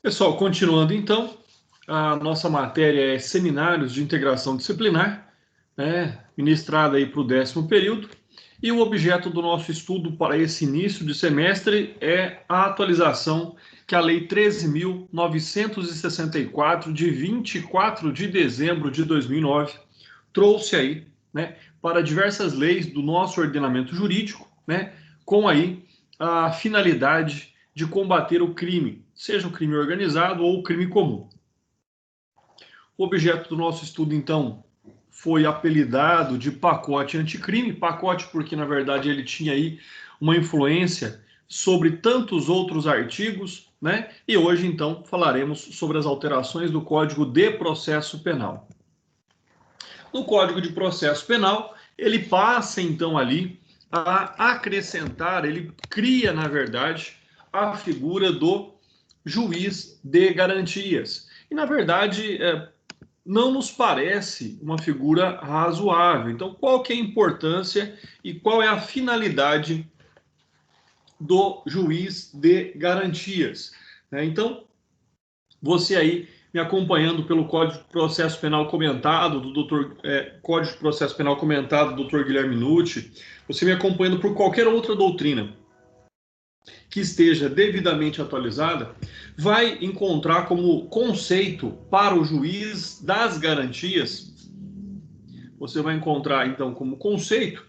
Pessoal, continuando então, a nossa matéria é Seminários de Integração Disciplinar, ministrada aí para o 10º período, e o objeto do nosso estudo para esse início de semestre é a atualização que a Lei 13.964, de 24 de dezembro de 2009, trouxe aí, para diversas leis do nosso ordenamento jurídico, com aí a finalidade de combater o crime, seja o crime organizado ou o crime comum. O objeto do nosso estudo, então, foi apelidado de pacote anticrime, pacote porque, na verdade, ele tinha aí uma influência sobre tantos outros artigos, E hoje, então, falaremos sobre as alterações do Código de Processo Penal. No Código de Processo Penal, ele passa, então, ali a acrescentar, ele cria, na verdade, a figura do juiz de garantias. E, na verdade, não nos parece uma figura razoável. Então, qual que é a importância e qual é a finalidade do juiz de garantias? Então, você aí me acompanhando pelo Código de Processo Penal comentado do Código de Processo Penal comentado do Dr. Guilherme Nucci, você me acompanhando por qualquer outra doutrina que esteja devidamente atualizada, vai encontrar como conceito para o juiz das garantias, você vai encontrar então como conceito,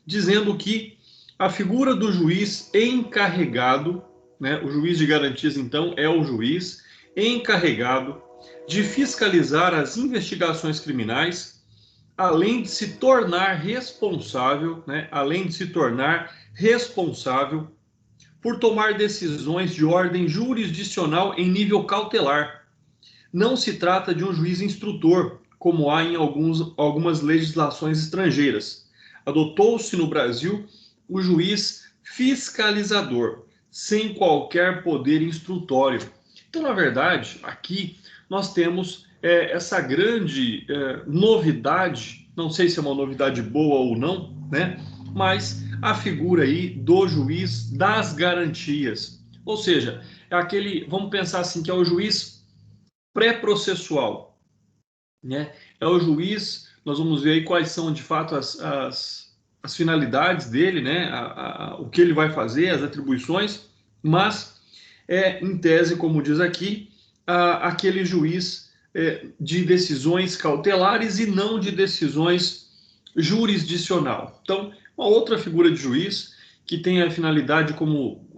dizendo que a figura do juiz encarregado, o juiz de garantias então é o juiz encarregado de fiscalizar as investigações criminais, além de se tornar responsável, por tomar decisões de ordem jurisdicional em nível cautelar. Não se trata de um juiz instrutor, como há em algumas legislações estrangeiras. Adotou-se no Brasil o juiz fiscalizador, sem qualquer poder instrutório. Então, na verdade, aqui nós temos essa grande novidade, não sei se é uma novidade boa ou não, mas a figura aí do juiz das garantias. Ou seja, é aquele, vamos pensar assim, que é o juiz pré-processual, É o juiz, nós vamos ver aí quais são de fato as finalidades dele, o que ele vai fazer, as atribuições, mas em tese, como diz aqui, aquele juiz de decisões cautelares e não de decisões jurisdicional. Então, uma outra figura de juiz que tem a finalidade como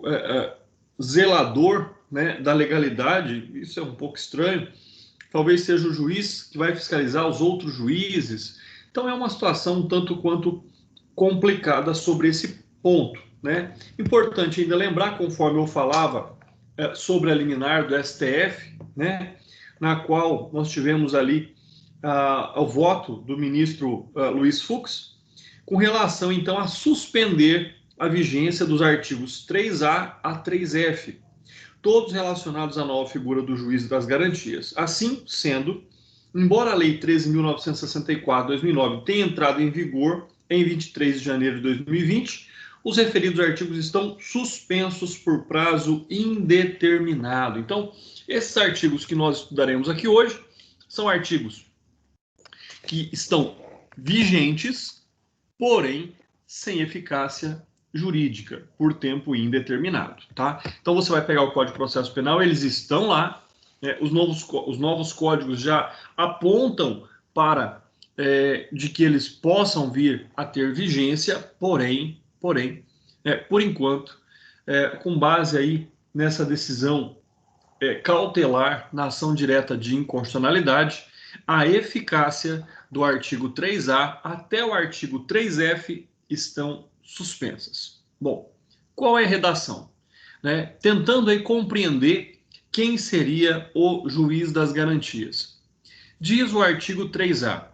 zelador, da legalidade, isso é um pouco estranho, talvez seja o juiz que vai fiscalizar os outros juízes. Então, é uma situação um tanto quanto complicada sobre esse ponto, Importante ainda lembrar, conforme eu falava sobre a liminar do STF, na qual nós tivemos ali o voto do ministro Luiz Fux, com relação, então, a suspender a vigência dos artigos 3A a 3F, todos relacionados à nova figura do juiz das garantias. Assim sendo, embora a Lei 13.964/2009 tenha entrado em vigor em 23 de janeiro de 2020, os referidos artigos estão suspensos por prazo indeterminado. Então, esses artigos que nós estudaremos aqui hoje são artigos que estão vigentes, porém sem eficácia jurídica, por tempo indeterminado, tá? Então você vai pegar o Código de Processo Penal, eles estão lá, os novos códigos já apontam para de que eles possam vir a ter vigência, porém, por enquanto, com base aí nessa decisão cautelar na ação direta de inconstitucionalidade, a eficácia do artigo 3A até o artigo 3F estão suspensas. Bom, qual é a redação? Tentando aí compreender quem seria o juiz das garantias. Diz o artigo 3A,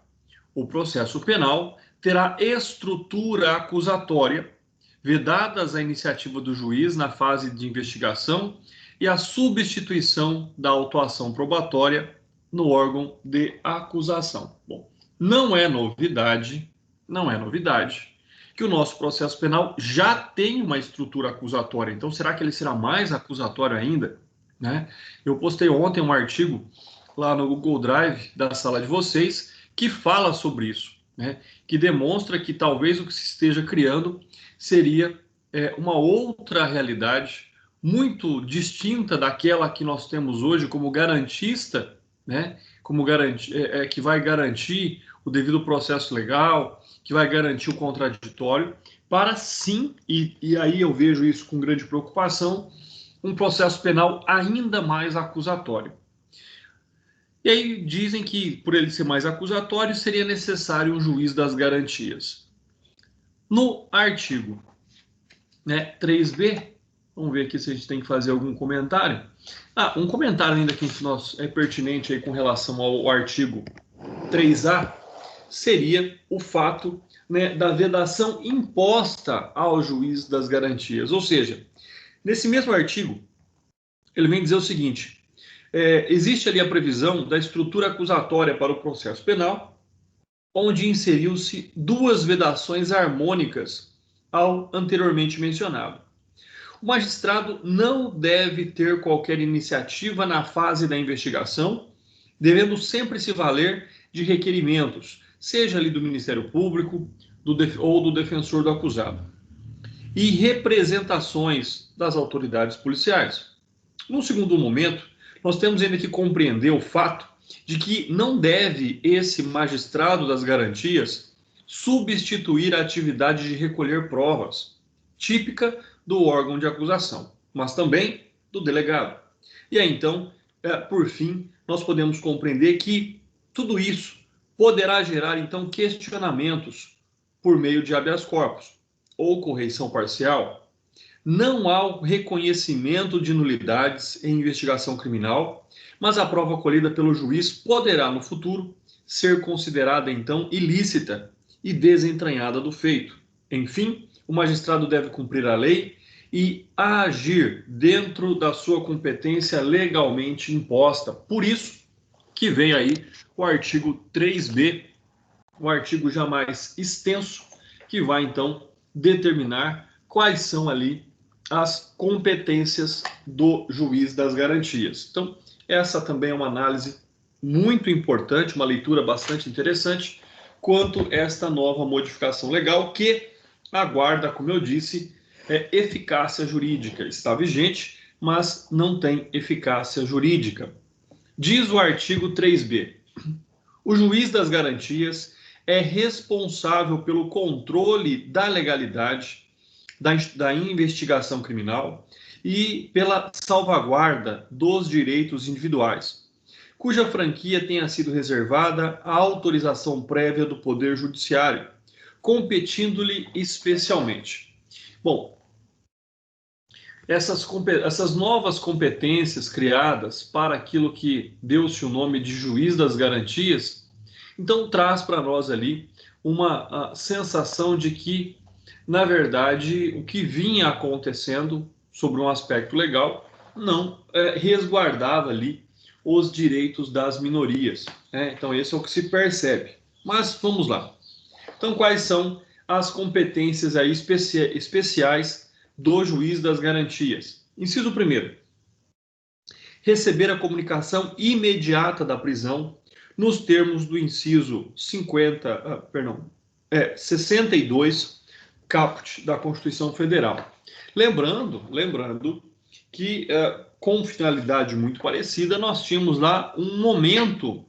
o processo penal terá estrutura acusatória, vedadas a iniciativa do juiz na fase de investigação e a substituição da autuação probatória no órgão de acusação. Bom, não é novidade que o nosso processo penal já tem uma estrutura acusatória. Então, será que ele será mais acusatório ainda? né? Eu postei ontem um artigo lá no Google Drive da sala de vocês que fala sobre isso, né? Que demonstra que talvez o que se esteja criando seria uma outra realidade muito distinta daquela que nós temos hoje como garantista, né? Como que vai garantir o devido processo legal, que vai garantir o contraditório, para sim, e aí eu vejo isso com grande preocupação, um processo penal ainda mais acusatório. E aí dizem que, por ele ser mais acusatório, seria necessário um juiz das garantias. No artigo 3b, vamos ver aqui se a gente tem que fazer algum comentário. Um comentário ainda que é pertinente aí com relação ao artigo 3a, seria o fato da vedação imposta ao juiz das garantias. Ou seja, nesse mesmo artigo, ele vem dizer o seguinte: existe ali a previsão da estrutura acusatória para o processo penal, onde inseriu-se duas vedações harmônicas ao anteriormente mencionado. O magistrado não deve ter qualquer iniciativa na fase da investigação, devendo sempre se valer de requerimentos, seja ali do Ministério Público ou do defensor do acusado, e representações das autoridades policiais. No segundo momento, nós temos ainda que compreender o fato de que não deve esse magistrado das garantias substituir a atividade de recolher provas, típica do órgão de acusação, mas também do delegado. E aí, então, por fim, nós podemos compreender que tudo isso poderá gerar, então, questionamentos por meio de habeas corpus ou correição parcial. Não há o reconhecimento de nulidades em investigação criminal, mas a prova colhida pelo juiz poderá, no futuro, ser considerada, então, ilícita e desentranhada do feito. Enfim, o magistrado deve cumprir a lei e agir dentro da sua competência legalmente imposta. Por isso que vem aí o artigo 3b, um artigo já mais extenso, que vai, então, determinar quais são ali as competências do juiz das garantias. Então, essa também é uma análise muito importante, uma leitura bastante interessante, quanto a esta nova modificação legal que aguarda, como eu disse, eficácia jurídica. Está vigente, mas não tem eficácia jurídica. Diz o artigo 3b: o juiz das garantias é responsável pelo controle da legalidade da investigação criminal e pela salvaguarda dos direitos individuais, cuja franquia tenha sido reservada à autorização prévia do Poder Judiciário, competindo-lhe especialmente. Bom, essas novas competências criadas para aquilo que deu-se o nome de juiz das garantias, então traz para nós ali uma sensação de que, na verdade, o que vinha acontecendo sobre um aspecto legal não resguardava ali os direitos das minorias. Então, esse é o que se percebe. Mas vamos lá. Então, quais são as competências aí especiais do juiz das garantias? Inciso 1: receber a comunicação imediata da prisão nos termos do inciso 62 caput da Constituição Federal. Lembrando que, com finalidade muito parecida, nós tínhamos lá um momento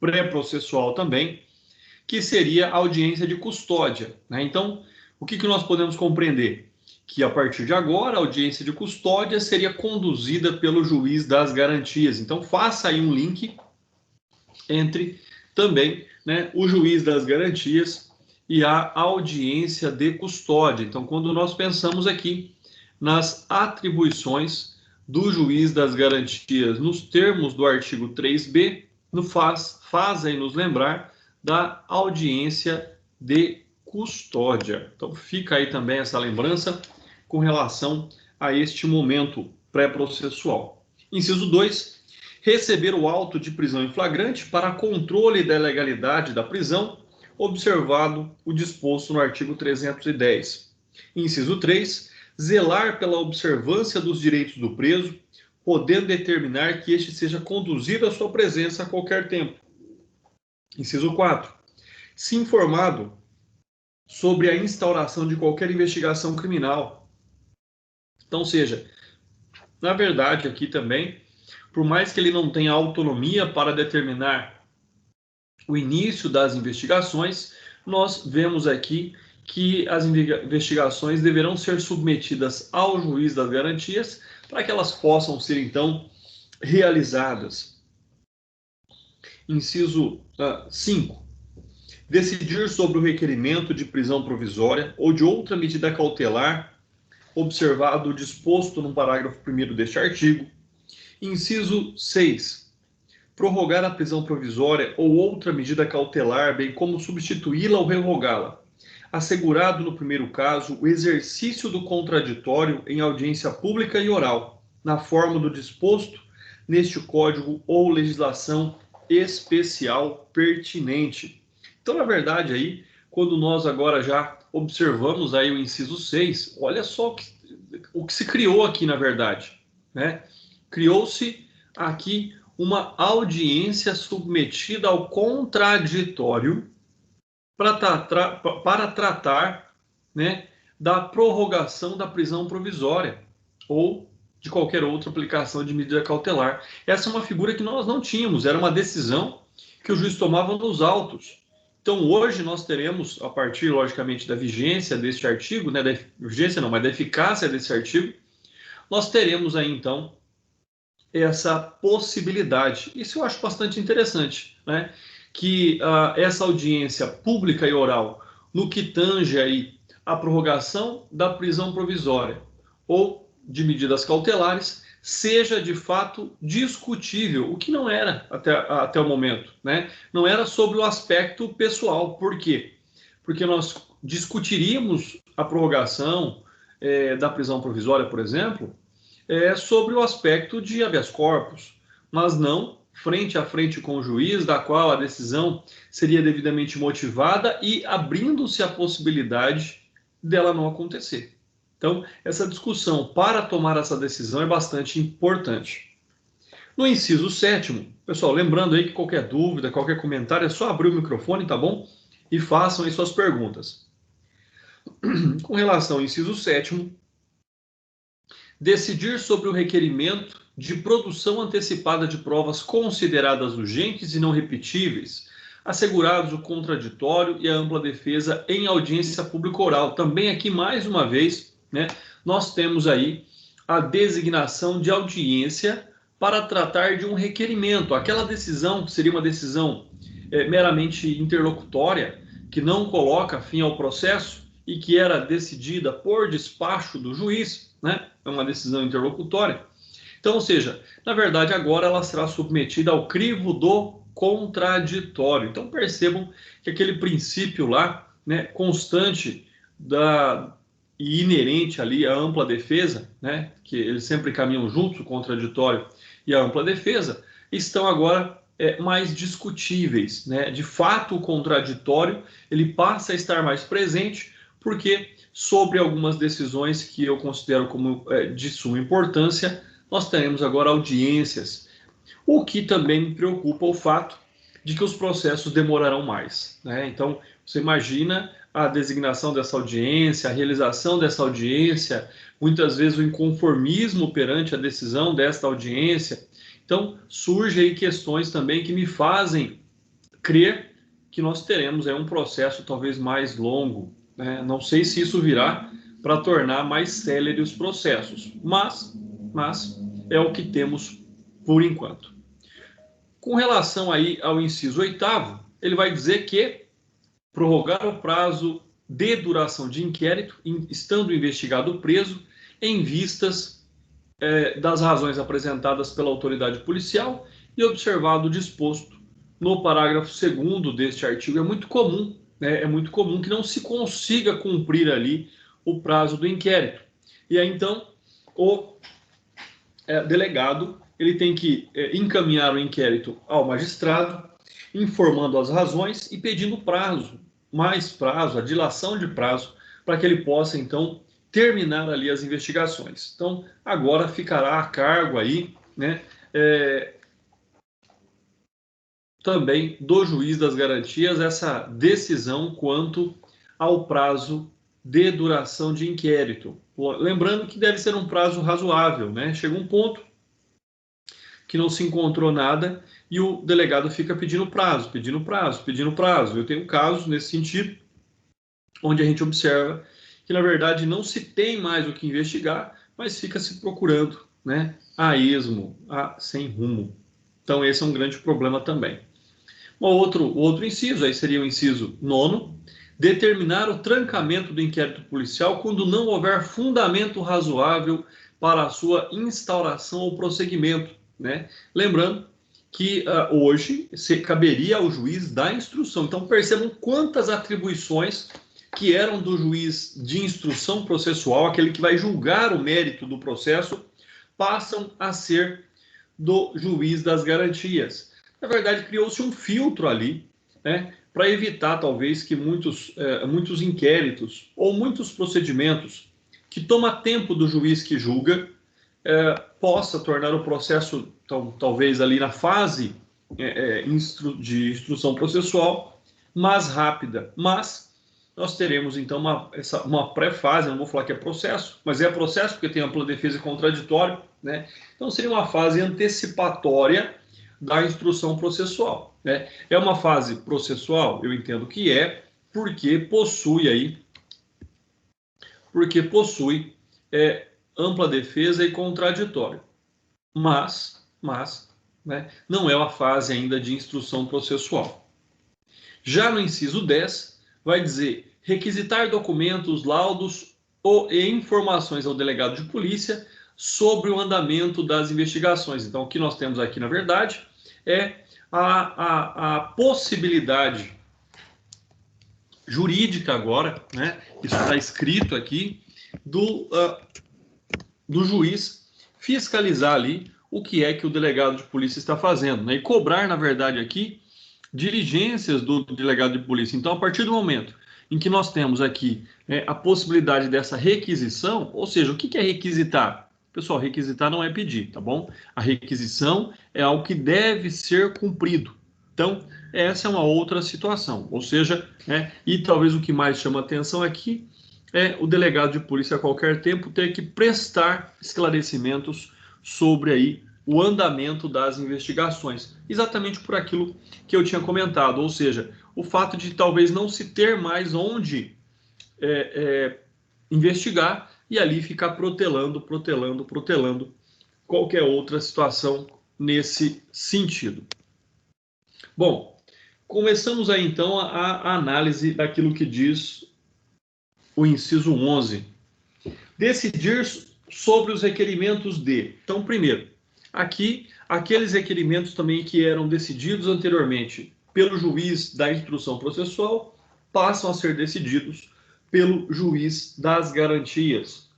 pré-processual também, que seria a audiência de custódia. Então, o que nós podemos compreender? Que, a partir de agora, a audiência de custódia seria conduzida pelo juiz das garantias. Então, faça aí um link entre também o juiz das garantias e a audiência de custódia. Então, quando nós pensamos aqui nas atribuições do juiz das garantias nos termos do artigo 3b, faz aí nos lembrar da audiência de custódia. Então, fica aí também essa lembrança com relação a este momento pré-processual. Inciso 2, receber o auto de prisão em flagrante para controle da legalidade da prisão, observado o disposto no artigo 310. Inciso 3, zelar pela observância dos direitos do preso, podendo determinar que este seja conduzido à sua presença a qualquer tempo. Inciso 4. Se informado sobre a instauração de qualquer investigação criminal. Então, seja, na verdade, aqui também, por mais que ele não tenha autonomia para determinar o início das investigações, nós vemos aqui que as investigações deverão ser submetidas ao juiz das garantias para que elas possam ser, então, realizadas. Inciso 5. Decidir sobre o requerimento de prisão provisória ou de outra medida cautelar, observado o disposto no parágrafo 1º deste artigo. Inciso 6. Prorrogar a prisão provisória ou outra medida cautelar, bem como substituí-la ou revogá-la, assegurado no primeiro caso o exercício do contraditório em audiência pública e oral, na forma do disposto neste Código ou legislação especial pertinente. Então, na verdade, aí, quando nós agora já observamos aí o inciso 6, olha só o que se criou aqui, na verdade, né? Criou-se aqui uma audiência submetida ao contraditório para tratar, né, da prorrogação da prisão provisória ou de qualquer outra aplicação de medida cautelar. Essa é uma figura que nós não tínhamos, era uma decisão que o juiz tomava nos autos. Então, hoje nós teremos, a partir, logicamente, da vigência deste artigo, né, da vigência não, mas da eficácia desse artigo, nós teremos aí, então, essa possibilidade. Isso eu acho bastante interessante, né? Que essa audiência pública e oral, no que tange aí a prorrogação da prisão provisória ou de medidas cautelares, seja de fato discutível, o que não era até o momento, né? Não era sobre o aspecto pessoal. Por quê? Porque nós discutiríamos a prorrogação da prisão provisória, por exemplo, sobre o aspecto de habeas corpus, mas não frente a frente com o juiz, da qual a decisão seria devidamente motivada e abrindo-se a possibilidade dela não acontecer. Então, essa discussão para tomar essa decisão é bastante importante. No inciso 7º, pessoal, lembrando aí que qualquer dúvida, qualquer comentário, é só abrir o microfone, tá bom? E façam aí suas perguntas. Com relação ao inciso 7º, decidir sobre o requerimento de produção antecipada de provas consideradas urgentes e não repetíveis, assegurados o contraditório e a ampla defesa em audiência pública oral. Também aqui, mais uma vez, né, nós temos aí a designação de audiência para tratar de um requerimento. Aquela decisão que seria uma decisão meramente interlocutória, que não coloca fim ao processo e que era decidida por despacho do juiz, né? É uma decisão interlocutória. Então, ou seja, na verdade, agora ela será submetida ao crivo do contraditório. Então, percebam que aquele princípio lá, né, constante e inerente ali à ampla defesa, né, que eles sempre caminham juntos, o contraditório e a ampla defesa, estão agora mais discutíveis, né? De fato, o contraditório ele passa a estar mais presente, porque sobre algumas decisões que eu considero como de suma importância, nós teremos agora audiências, o que também me preocupa o fato de que os processos demorarão mais, né? Então, você imagina a designação dessa audiência, a realização dessa audiência, muitas vezes o inconformismo perante a decisão desta audiência. Então, surgem aí questões também que me fazem crer que nós teremos um processo talvez mais longo, né? Não sei se isso virá para tornar mais céleres os processos, mas é o que temos por enquanto. Com relação aí ao inciso 8º, ele vai dizer que prorrogar o prazo de duração de inquérito, estando o investigado preso, em vistas das razões apresentadas pela autoridade policial e observado o disposto no parágrafo 2º deste artigo. É muito comum, né? É muito comum que não se consiga cumprir ali o prazo do inquérito. E aí, então, o delegado ele tem que encaminhar o inquérito ao magistrado, informando as razões e pedindo prazo, mais prazo, a dilação de prazo, para que ele possa, então, terminar ali as investigações. Então, agora ficará a cargo aí, né, também do juiz das garantias essa decisão quanto ao prazo de duração de inquérito. Lembrando que deve ser um prazo razoável, né? Chega um ponto que não se encontrou nada e o delegado fica pedindo prazo, pedindo prazo, pedindo prazo. Eu tenho casos nesse sentido, onde a gente observa que, na verdade, não se tem mais o que investigar, mas fica se procurando, né, a esmo, sem rumo. Então, esse é um grande problema também. Outro inciso, aí seria o inciso 9º, determinar o trancamento do inquérito policial quando não houver fundamento razoável para a sua instauração ou prosseguimento, né? Lembrando que hoje caberia ao juiz da instrução. Então, percebam quantas atribuições que eram do juiz de instrução processual, aquele que vai julgar o mérito do processo, passam a ser do juiz das garantias. Na verdade, criou-se um filtro ali, né, para evitar, talvez, que muitos inquéritos ou muitos procedimentos que toma tempo do juiz que julga possa tornar o processo, talvez, ali na fase de instrução processual mais rápida. Mas nós teremos, então, uma pré-fase, não vou falar que é processo, mas é processo porque tem ampla defesa e contraditório, né? Então, seria uma fase antecipatória da instrução processual, né? É uma fase processual? Eu entendo que é, porque possui ampla defesa e contraditório. Mas né, não é uma fase ainda de instrução processual. Já no inciso 10, vai dizer requisitar documentos, laudos e informações ao delegado de polícia sobre o andamento das investigações. Então, o que nós temos aqui, na verdade, é a possibilidade jurídica agora, né? Isso está escrito aqui, do juiz fiscalizar ali o que é que o delegado de polícia está fazendo, né? E cobrar, na verdade, aqui, diligências do delegado de polícia. Então, a partir do momento em que nós temos aqui a possibilidade dessa requisição, ou seja, o que é requisitar? Pessoal, requisitar não é pedir, tá bom? A requisição é algo que deve ser cumprido. Então, essa é uma outra situação. Ou seja, e talvez o que mais chama atenção aqui é o delegado de polícia a qualquer tempo ter que prestar esclarecimentos sobre aí o andamento das investigações, exatamente por aquilo que eu tinha comentado, ou seja, o fato de talvez não se ter mais onde investigar e ali ficar protelando qualquer outra situação nesse sentido. Bom, começamos aí então a análise daquilo que diz o inciso 11. Decidir sobre os requerimentos de. Então, primeiro, aqui, aqueles requerimentos também que eram decididos anteriormente pelo juiz da instrução processual passam a ser decididos pelo juiz das garantias.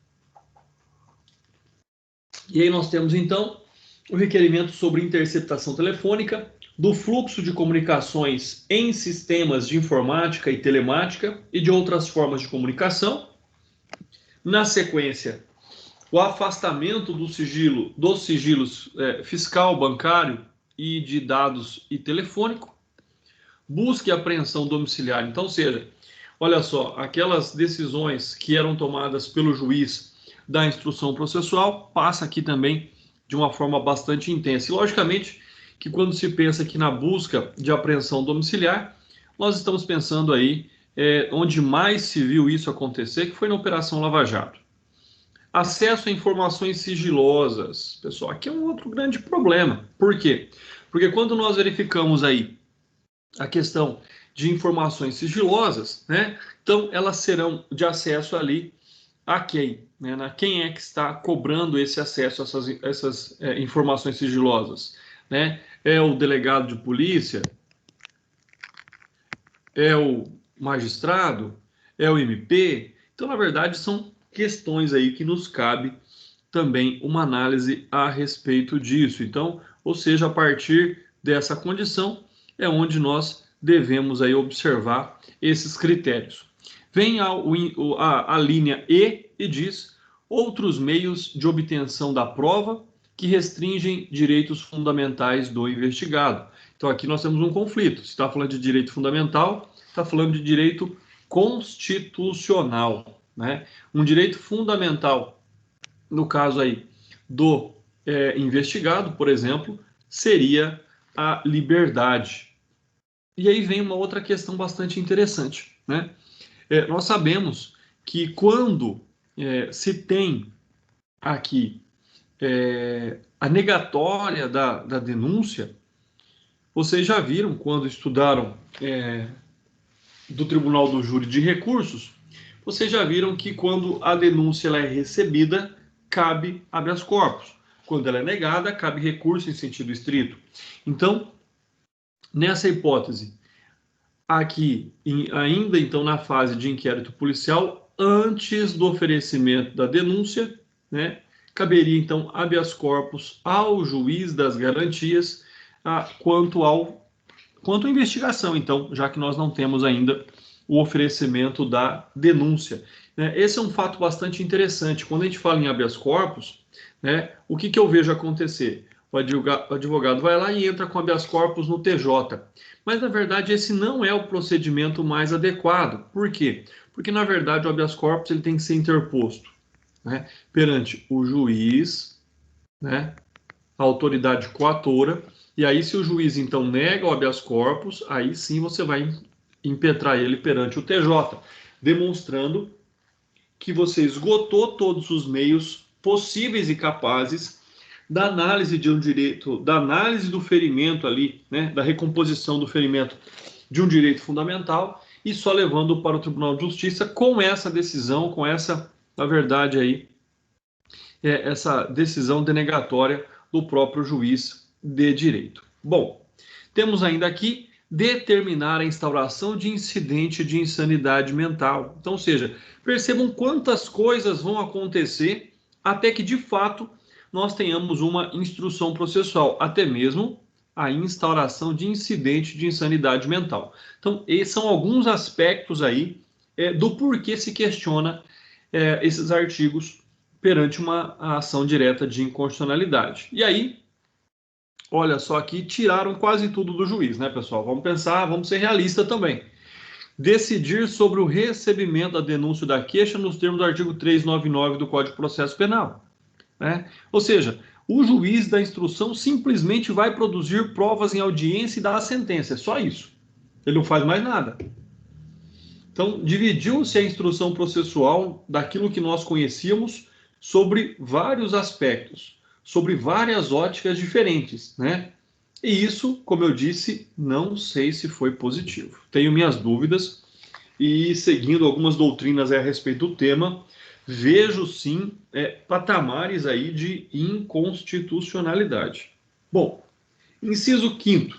E aí nós temos, então, o requerimento sobre interceptação telefônica, do fluxo de comunicações em sistemas de informática e telemática e de outras formas de comunicação. Na sequência, o afastamento dos sigilos fiscal, bancário e de dados e telefônico. Busca e apreensão domiciliar. Então, ou seja, olha só, aquelas decisões que eram tomadas pelo juiz da instrução processual passa aqui também de uma forma bastante intensa. E, logicamente, que quando se pensa aqui na busca de apreensão domiciliar, nós estamos pensando aí onde mais se viu isso acontecer, que foi na Operação Lava Jato. Acesso a informações sigilosas. Pessoal, aqui é um outro grande problema. Por quê? Porque quando nós verificamos aí a questão de informações sigilosas, né? Então, elas serão de acesso ali a quem? Né? Quem é que está cobrando esse acesso a essas informações sigilosas? Né? É o delegado de polícia? É o magistrado? É o MP? Então, na verdade, são questões aí que nos cabe também uma análise a respeito disso. Então, ou seja, a partir dessa condição é onde nós devemos aí observar esses critérios. Vem a linha E diz outros meios de obtenção da prova que restringem direitos fundamentais do investigado. Então aqui nós temos um conflito. Se está falando de direito fundamental, está falando de direito constitucional, né? Um direito fundamental, no caso aí do investigado, por exemplo, seria a liberdade. E aí vem uma outra questão bastante interessante, né? Nós sabemos que quando se tem aqui a negatória da denúncia, vocês já viram quando estudaram do Tribunal do Júri de Recursos, vocês já viram que quando a denúncia ela é recebida, cabe habeas corpus. Quando ela é negada, cabe recurso em sentido estrito. Então, nessa hipótese, aqui, ainda então na fase de inquérito policial, antes do oferecimento da denúncia, né, caberia então habeas corpus ao juiz das garantias quanto à investigação, então, já que nós não temos ainda o oferecimento da denúncia. Esse é um fato bastante interessante. Quando a gente fala em habeas corpus, né, o que eu vejo acontecer? O advogado vai lá e entra com habeas corpus no TJ. Mas, na verdade, esse não é o procedimento mais adequado. Por quê? Porque, na verdade, o habeas corpus ele tem que ser interposto, né, perante o juiz, né, a autoridade coatora, e aí se o juiz, então, nega o habeas corpus, aí sim você vai impetrar ele perante o TJ, demonstrando que você esgotou todos os meios possíveis e capazes da análise de um direito, da análise do ferimento ali, né, da recomposição do ferimento de um direito fundamental, e só levando para o Tribunal de Justiça com essa decisão, com essa, na verdade, aí, essa decisão denegatória do próprio juiz de direito. Bom, temos ainda aqui determinar a instauração de incidente de insanidade mental. Então, ou seja, percebam quantas coisas vão acontecer até que, de fato, nós tenhamos uma instrução processual, até mesmo a instauração de incidente de insanidade mental. Então, esses são alguns aspectos aí do porquê se questiona esses artigos perante uma ação direta de inconstitucionalidade. E aí, olha só aqui, tiraram quase tudo do juiz, né, pessoal? Vamos pensar, vamos ser realistas também. Decidir sobre o recebimento da denúncia da queixa nos termos do artigo 399 do Código de Processo Penal, né? Ou seja, o juiz da instrução simplesmente vai produzir provas em audiência e dar a sentença, é só isso. Ele não faz mais nada. Então, dividiu-se a instrução processual daquilo que nós conhecíamos sobre vários aspectos, sobre várias óticas diferentes, né? E isso, como eu disse, não sei se foi positivo. Tenho minhas dúvidas e, seguindo algumas doutrinas a respeito do tema, vejo sim patamares aí de inconstitucionalidade. Bom, inciso 15.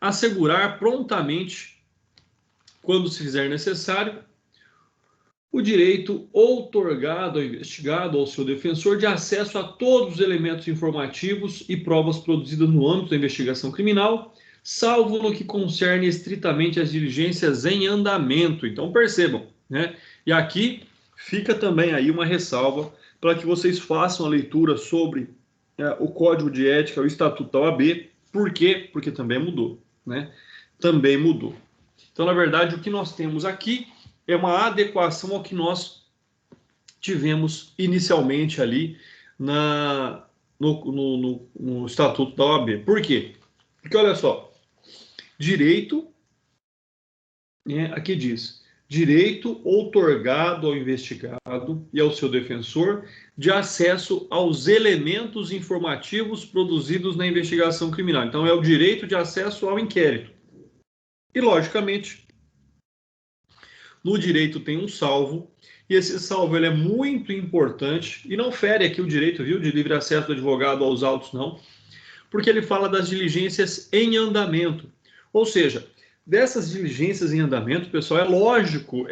Assegurar prontamente, quando se fizer necessário, o direito outorgado ao investigado ou ao seu defensor de acesso a todos os elementos informativos e provas produzidas no âmbito da investigação criminal, salvo no que concerne estritamente as diligências em andamento. Então percebam, né? E aqui fica também aí uma ressalva para que vocês façam a leitura sobre o Código de Ética, o Estatuto da OAB. Por quê? Porque também mudou, né? Também mudou. Então, na verdade, o que nós temos aqui é uma adequação ao que nós tivemos inicialmente ali no Estatuto da OAB. Por quê? Porque, olha só, direito, aqui diz, direito outorgado ao investigado e ao seu defensor de acesso aos elementos informativos produzidos na investigação criminal. Então, é o direito de acesso ao inquérito. E, logicamente, no direito tem um salvo, e esse salvo ele é muito importante, e não fere aqui o direito, viu, de livre acesso do advogado aos autos, não, porque ele fala das diligências em andamento. Ou seja, dessas diligências em andamento, pessoal, é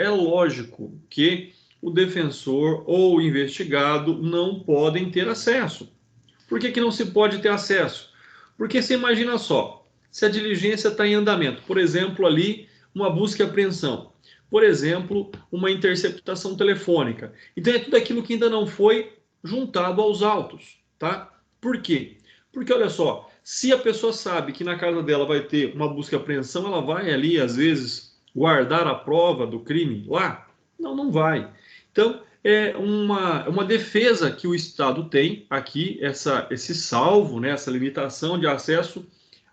lógico que o defensor ou o investigado não podem ter acesso. Por que não se pode ter acesso? Porque você imagina só, se a diligência está em andamento, por exemplo, ali uma busca e apreensão. Por exemplo, uma interceptação telefônica. Então, é tudo aquilo que ainda não foi juntado aos autos, tá? Por quê? Porque, olha só, se a pessoa sabe que na casa dela vai ter uma busca e apreensão, ela vai ali, às vezes, guardar a prova do crime lá? Não, não vai. Então, é uma defesa que o Estado tem aqui, esse salvo, né, essa limitação de acesso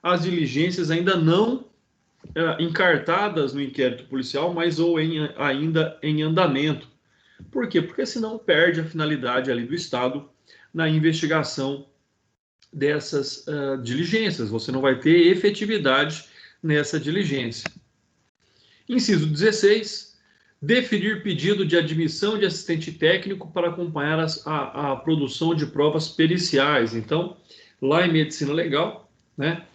às diligências ainda não encartadas no inquérito policial, mas ou ainda em andamento. Por quê? Porque senão perde a finalidade ali do Estado na investigação dessas diligências. Você não vai ter efetividade nessa diligência. Inciso 16. Definir pedido de admissão de assistente técnico para acompanhar a produção de provas periciais. Então, lá em medicina legal, né,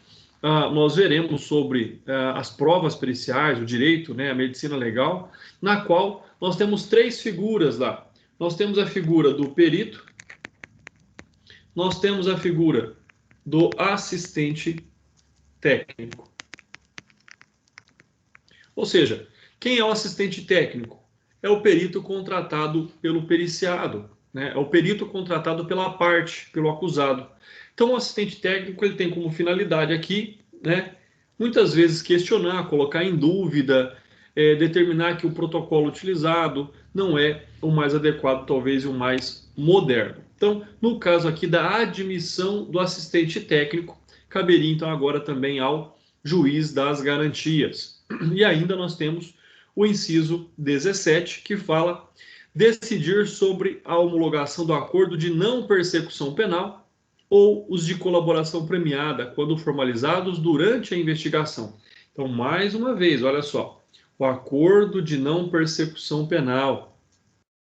nós veremos sobre as provas periciais, o direito, né, a medicina legal, na qual nós temos três figuras lá. Nós temos a figura do perito, nós temos a figura do assistente técnico. Ou seja, quem é o assistente técnico? É o perito contratado pelo periciado, né? É o perito contratado pela parte, pelo acusado. Então, o assistente técnico ele tem como finalidade aqui, né, muitas vezes questionar, colocar em dúvida, determinar que o protocolo utilizado não é o mais adequado, talvez o mais moderno. Então, no caso aqui da admissão do assistente técnico, caberia então agora também ao juiz das garantias. E ainda nós temos o inciso 17, que fala decidir sobre a homologação do acordo de não persecução penal ou os de colaboração premiada, quando formalizados durante a investigação. Então, mais uma vez, olha só, o acordo de não persecução penal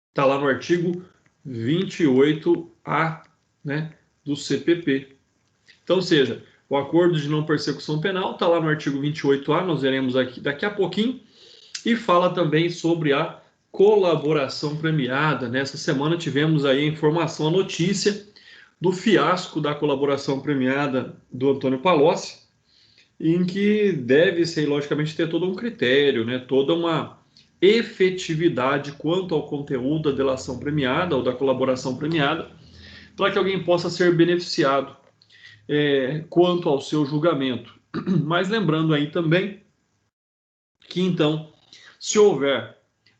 está lá no artigo 28A, né, do CPP. Então, seja, o acordo de não persecução penal está lá no artigo 28A, nós veremos aqui daqui a pouquinho, e fala também sobre a colaboração premiada. Nessa semana tivemos aí a informação, a notícia do fiasco da colaboração premiada do Antônio Palocci, em que deve-se, logicamente, ter todo um critério, né, toda uma efetividade quanto ao conteúdo da delação premiada ou da colaboração premiada, para que alguém possa ser beneficiado quanto ao seu julgamento. Mas lembrando aí também que, então, se houver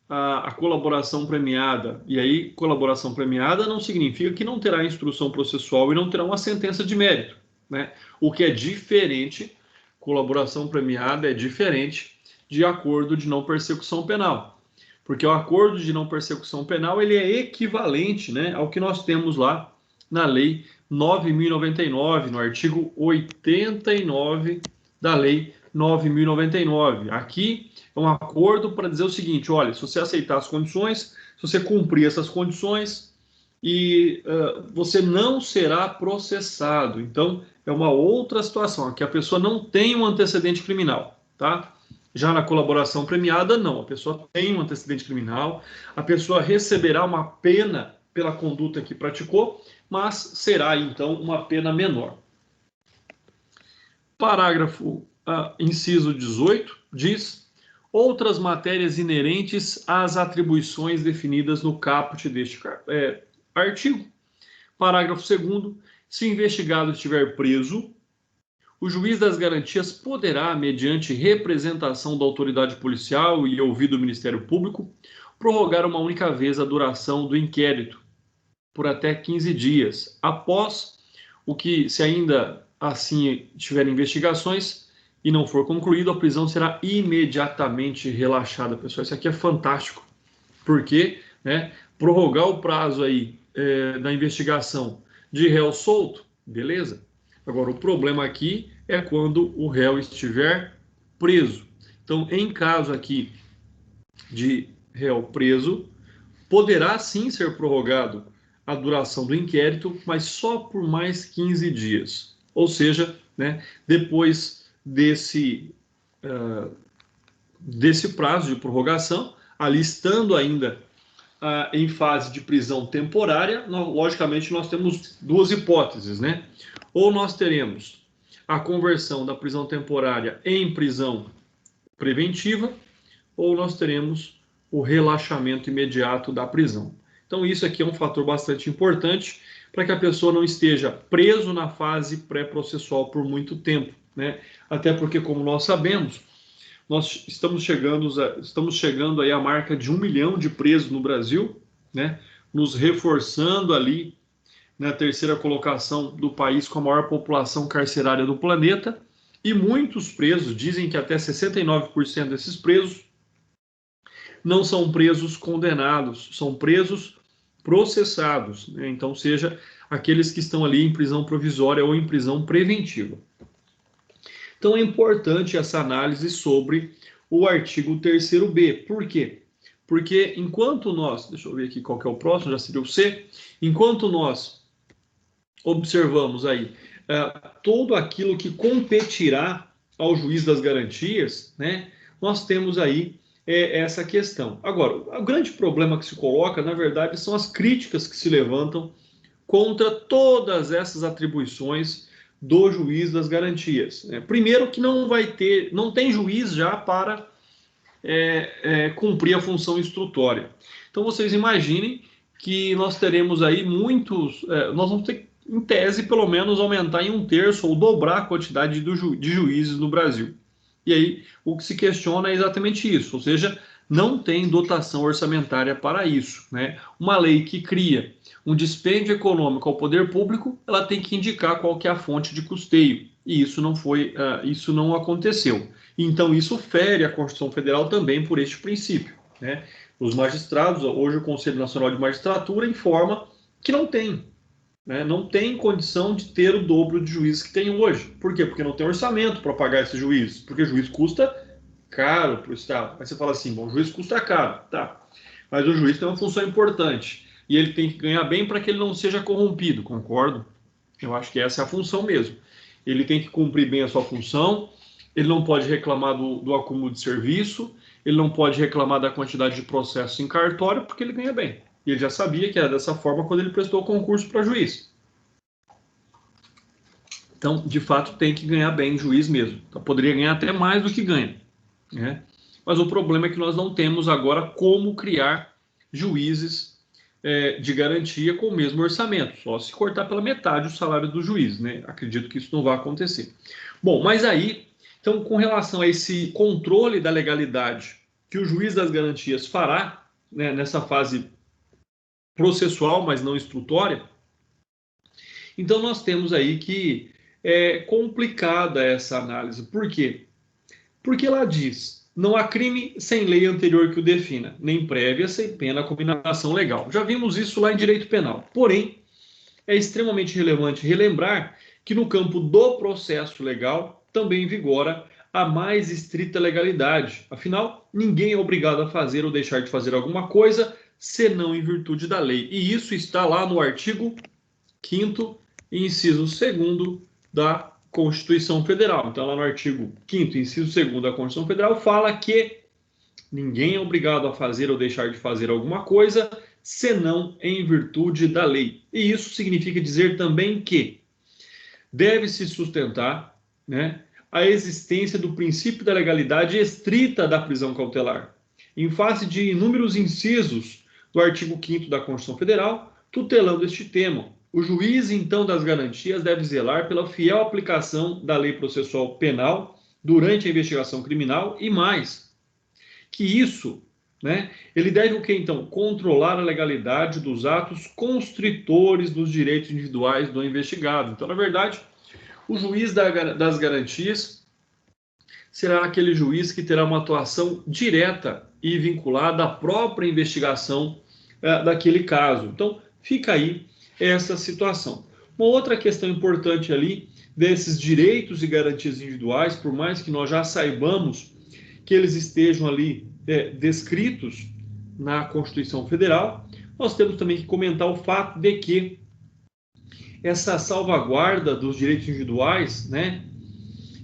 a colaboração premiada, e aí colaboração premiada não significa que não terá instrução processual e não terá uma sentença de mérito, né? O que é diferente, colaboração premiada é diferente de acordo de não persecução penal, porque o acordo de não persecução penal ele é equivalente, né, ao que nós temos lá na Lei 9.099, no artigo 89 da Lei 9.099. Aqui é um acordo para dizer o seguinte: olha, se você aceitar as condições, se você cumprir essas condições, e você não será processado. Então, é uma outra situação, aqui a pessoa não tem um antecedente criminal, tá? Já na colaboração premiada, não. A pessoa tem um antecedente criminal, a pessoa receberá uma pena pela conduta que praticou, mas será, então, uma pena menor. Parágrafo inciso 18 diz: outras matérias inerentes às atribuições definidas no caput deste artigo. Parágrafo 2º. Se o investigado estiver preso, o juiz das garantias poderá, mediante representação da autoridade policial e ouvido do Ministério Público, prorrogar uma única vez a duração do inquérito por até 15 dias. Após o que, se ainda assim tiver investigações e não for concluído, a prisão será imediatamente relaxada. Pessoal, isso aqui é fantástico, porque, né, prorrogar o prazo aí da investigação de réu solto, beleza? Agora, o problema aqui é quando o réu estiver preso. Então, em caso aqui de réu preso, poderá sim ser prorrogado a duração do inquérito, mas só por mais 15 dias. Ou seja, né, depois desse prazo de prorrogação, ali estando ainda em fase de prisão temporária, logicamente nós temos duas hipóteses, né? Ou nós teremos a conversão da prisão temporária em prisão preventiva, ou nós teremos o relaxamento imediato da prisão. Então, isso aqui é um fator bastante importante para que a pessoa não esteja preso na fase pré-processual por muito tempo, né? Até porque, como nós sabemos, nós estamos chegando aí à marca de 1 milhão de presos no Brasil, né? Nos reforçando ali na terceira colocação do país com a maior população carcerária do planeta, e muitos presos, dizem que até 69% desses presos não são presos condenados, são presos processados, né? Então, seja aqueles que estão ali em prisão provisória ou em prisão preventiva. Então, é importante essa análise sobre o artigo 3º-B. Por quê? Porque enquanto nós, deixa eu ver aqui qual que é o próximo, já seria o C, enquanto nós observamos aí tudo aquilo que competirá ao juiz das garantias, né, nós temos aí essa questão. Agora, o grande problema que se coloca, na verdade, são as críticas que se levantam contra todas essas atribuições do juiz das garantias. Primeiro que não tem juiz já para cumprir a função instrutória. Então vocês imaginem que nós teremos aí nós vamos ter, em tese, pelo menos aumentar em 1/3 ou dobrar a quantidade de juízes no Brasil. E aí o que se questiona é exatamente isso, ou seja, não tem dotação orçamentária para isso, né? Uma lei que cria um dispêndio econômico ao poder público, ela tem que indicar qual que é a fonte de custeio, e isso não aconteceu. Então isso fere a Constituição Federal também por este princípio, né? Os magistrados, hoje o Conselho Nacional de Magistratura informa que não tem, né? Não tem condição de ter o dobro de juízes que tem hoje. Por quê? Porque não tem orçamento para pagar esses juízes, porque juiz custa caro para o Estado. Aí você fala assim, bom, o juiz custa caro, tá, mas o juiz tem uma função importante e ele tem que ganhar bem para que ele não seja corrompido, concordo? Eu acho que essa é a função mesmo. Ele tem que cumprir bem a sua função, ele não pode reclamar do acúmulo de serviço, ele não pode reclamar da quantidade de processos em cartório, porque ele ganha bem. E ele já sabia que era dessa forma quando ele prestou o concurso para juiz. Então, de fato, tem que ganhar bem juiz mesmo. Então, poderia ganhar até mais do que ganha, né? Mas o problema é que nós não temos agora como criar juízes de garantia com o mesmo orçamento, só se cortar pela metade o salário do juiz, né? Acredito que isso não vai acontecer. Bom, mas aí, então, com relação a esse controle da legalidade que o juiz das garantias fará, né, nessa fase processual, mas não instrutória, então nós temos aí que é complicada essa análise. Por quê? Porque lá diz, não há crime sem lei anterior que o defina, nem prévia sem pena combinação legal. Já vimos isso lá em direito penal. Porém, é extremamente relevante relembrar que no campo do processo legal também vigora a mais estrita legalidade. Afinal, ninguém é obrigado a fazer ou deixar de fazer alguma coisa, senão em virtude da lei. E isso está lá no artigo 5º, inciso 2º da Constituição Federal. Então, lá no artigo 5º, inciso 2º da Constituição Federal, fala que ninguém é obrigado a fazer ou deixar de fazer alguma coisa, senão em virtude da lei. E isso significa dizer também que deve-se sustentar, né, a existência do princípio da legalidade estrita da prisão cautelar, em face de inúmeros incisos do artigo 5º da Constituição Federal, tutelando este tema. O juiz, então, das garantias deve zelar pela fiel aplicação da lei processual penal durante a investigação criminal e mais, que isso, né, ele deve o quê, então? Controlar a legalidade dos atos constritores dos direitos individuais do investigado. Então, na verdade, o juiz das garantias será aquele juiz que terá uma atuação direta e vinculada à própria investigação daquele caso. Então, fica aí essa situação. Uma outra questão importante ali desses direitos e garantias individuais, por mais que nós já saibamos que eles estejam ali descritos na Constituição Federal, nós temos também que comentar o fato de que essa salvaguarda dos direitos individuais, né,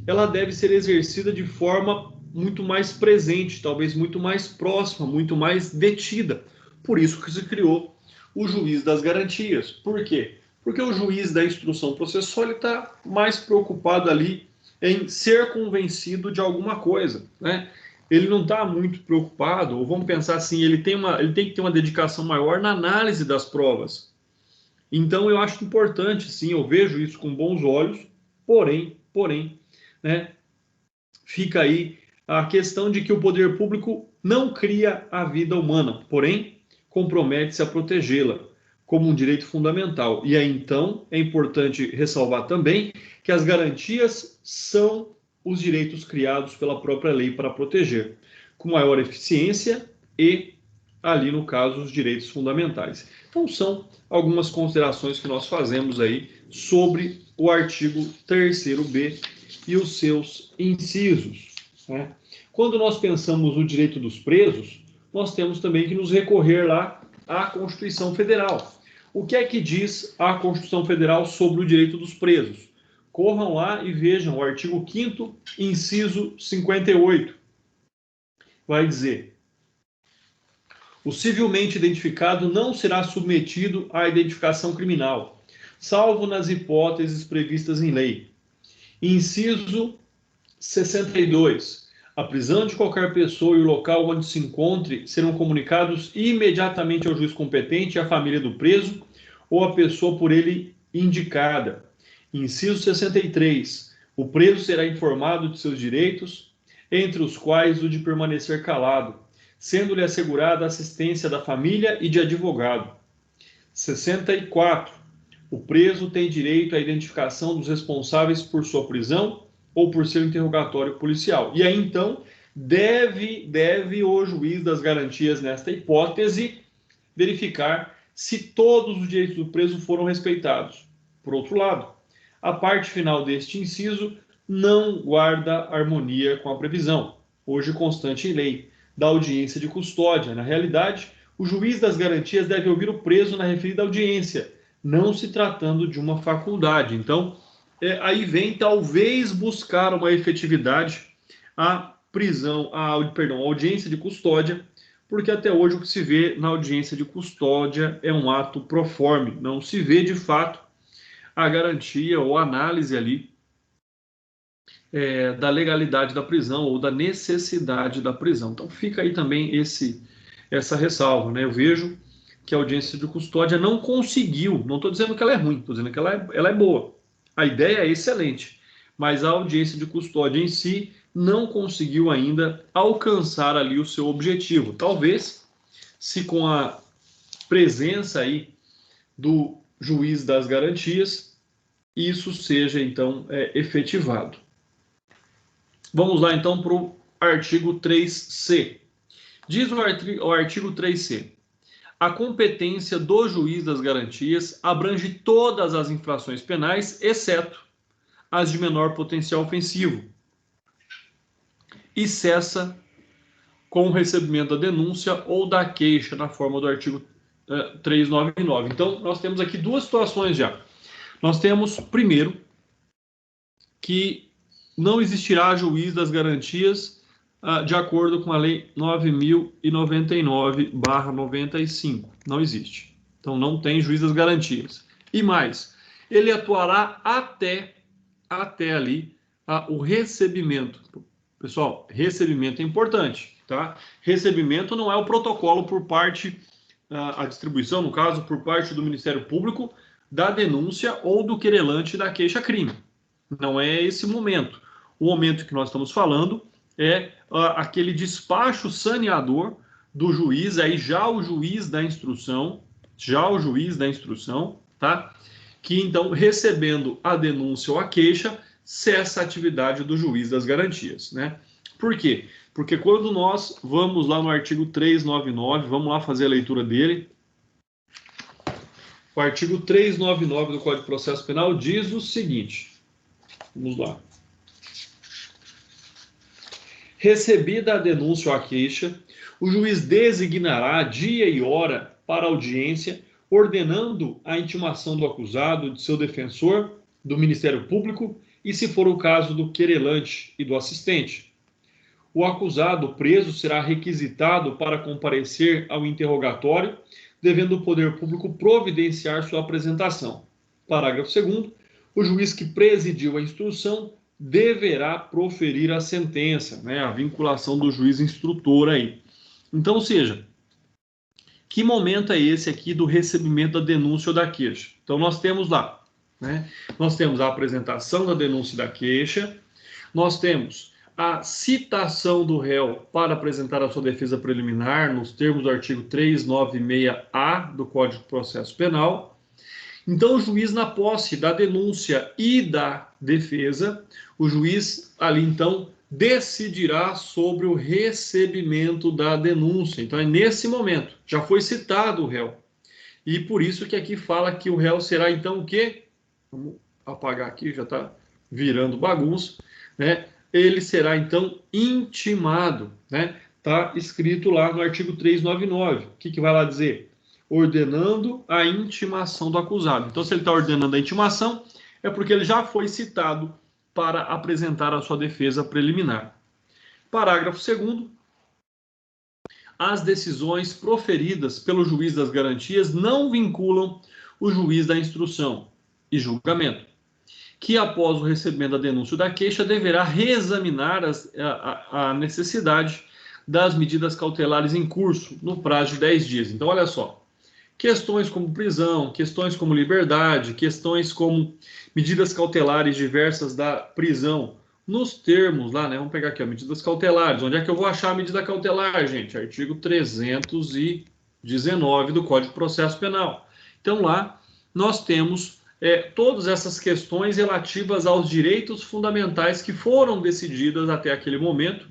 ela deve ser exercida de forma muito mais presente, talvez muito mais próxima, muito mais detida. Por isso que se criou o juiz das garantias. Por quê? Porque o juiz da instrução processual está mais preocupado ali em ser convencido de alguma coisa, né? ele não está muito preocupado, ou vamos pensar assim, ele tem que ter uma dedicação maior na análise das provas. Então, eu acho importante, sim, eu vejo isso com bons olhos, porém, né, fica aí a questão de que o poder público não cria a vida humana, porém, compromete-se a protegê-la como um direito fundamental. E aí, então, é importante ressalvar também que as garantias são os direitos criados pela própria lei para proteger, com maior eficiência e, ali no caso, os direitos fundamentais. Então, são algumas considerações que nós fazemos aí sobre o artigo 3º-B e os seus incisos, né? Quando nós pensamos no direito dos presos, nós temos também que nos recorrer lá à Constituição Federal. O que é que diz a Constituição Federal sobre o direito dos presos? Corram lá e vejam o artigo 5º, inciso 58. Vai dizer: o civilmente identificado não será submetido à identificação criminal, salvo nas hipóteses previstas em lei. Inciso 62. A prisão de qualquer pessoa e o local onde se encontre serão comunicados imediatamente ao juiz competente e à família do preso ou à pessoa por ele indicada. Inciso 63. O preso será informado de seus direitos, entre os quais o de permanecer calado, sendo-lhe assegurada a assistência da família e de advogado. 64. O preso tem direito à identificação dos responsáveis por sua prisão ou por seu interrogatório policial. E aí, então, deve o juiz das garantias, nesta hipótese, verificar se todos os direitos do preso foram respeitados. Por outro lado, a parte final deste inciso não guarda harmonia com a previsão, hoje constante em lei, da audiência de custódia. Na realidade, o juiz das garantias deve ouvir o preso na referida audiência, não se tratando de uma faculdade. Então, aí vem talvez buscar uma efetividade a prisão, a audiência de custódia, porque até hoje o que se vê na audiência de custódia é um ato proforme, não se vê de fato a garantia ou análise ali da legalidade da prisão ou da necessidade da prisão. Então fica aí também essa ressalva, né? Eu vejo que a audiência de custódia não conseguiu, não estou dizendo que ela é ruim, estou dizendo que ela é boa. A ideia é excelente, mas a audiência de custódia em si não conseguiu ainda alcançar ali o seu objetivo. Talvez, se com a presença aí do juiz das garantias, isso seja então efetivado. Vamos lá então para o artigo 3C. Diz o artigo 3C: a competência do juiz das garantias abrange todas as infrações penais, exceto as de menor potencial ofensivo, e cessa com o recebimento da denúncia ou da queixa na forma do artigo 399. Então, nós temos aqui duas situações já. Nós temos, primeiro, que não existirá juiz das garantias de acordo com a Lei 9.099/95. Não existe. Então, não tem juiz das garantias. E mais, ele atuará até ali o recebimento. Pessoal, recebimento é importante, tá? Recebimento não é o protocolo por parte, a distribuição, no caso, por parte do Ministério Público, da denúncia ou do querelante da queixa-crime. Não é esse momento. O momento que nós estamos falando é aquele despacho saneador do juiz, aí já o juiz da instrução, tá? Que então, recebendo a denúncia ou a queixa, cessa a atividade do juiz das garantias, né? Por quê? Porque quando nós vamos lá no artigo 399, vamos lá fazer a leitura dele. O artigo 399 do Código de Processo Penal diz o seguinte. Vamos lá. Recebida a denúncia ou a queixa, o juiz designará dia e hora para a audiência, ordenando a intimação do acusado, de seu defensor, do Ministério Público e, se for o caso, do querelante e do assistente. O acusado preso será requisitado para comparecer ao interrogatório, devendo o poder público providenciar sua apresentação. Parágrafo 2º. O juiz que presidiu a instrução deverá proferir a sentença, né? A vinculação do juiz instrutor aí. Então, ou seja, que momento é esse aqui do recebimento da denúncia ou da queixa? Então, nós temos lá, né? Nós temos a apresentação da denúncia e da queixa, nós temos a citação do réu para apresentar a sua defesa preliminar, nos termos do artigo 396-A do Código de Processo Penal. Então, o juiz, na posse da denúncia e da defesa, o juiz ali, então, decidirá sobre o recebimento da denúncia. Então, é nesse momento, já foi citado o réu. E por isso que aqui fala que o réu será, então, o quê? Vamos apagar aqui, já está virando bagunça, né? Ele será, então, intimado, né? Está escrito lá no artigo 399. O que vai lá dizer? Ordenando a intimação do acusado. Então, se ele está ordenando a intimação, é porque ele já foi citado para apresentar a sua defesa preliminar. Parágrafo 2º. As decisões proferidas pelo juiz das garantias não vinculam o juiz da instrução e julgamento, que após o recebimento da denúncia ou da queixa deverá reexaminar a necessidade das medidas cautelares em curso no prazo de 10 dias. Então, olha só, questões como prisão, questões como liberdade, questões como medidas cautelares diversas da prisão, nos termos lá, né? Vamos pegar aqui, ó, medidas cautelares. Onde é que eu vou achar a medida cautelar, gente? Artigo 319 do Código de Processo Penal. Então, lá nós temos todas essas questões relativas aos direitos fundamentais que foram decididas até aquele momento,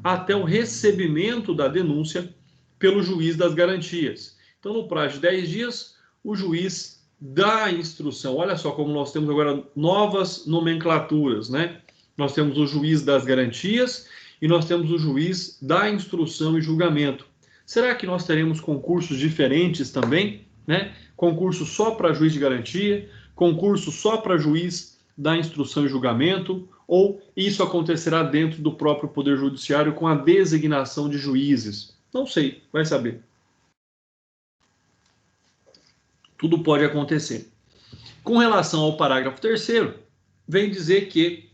até o recebimento da denúncia pelo juiz das garantias. Então, no prazo de 10 dias, o juiz dá a instrução. Olha só como nós temos agora novas nomenclaturas, né? Nós temos o juiz das garantias e nós temos o juiz da instrução e julgamento. Será que nós teremos concursos diferentes também, né? Concurso só para juiz de garantia, concurso só para juiz da instrução e julgamento, ou isso acontecerá dentro do próprio Poder Judiciário com a designação de juízes? Não sei, vai saber. Tudo pode acontecer. Com relação ao parágrafo 3º, vem dizer que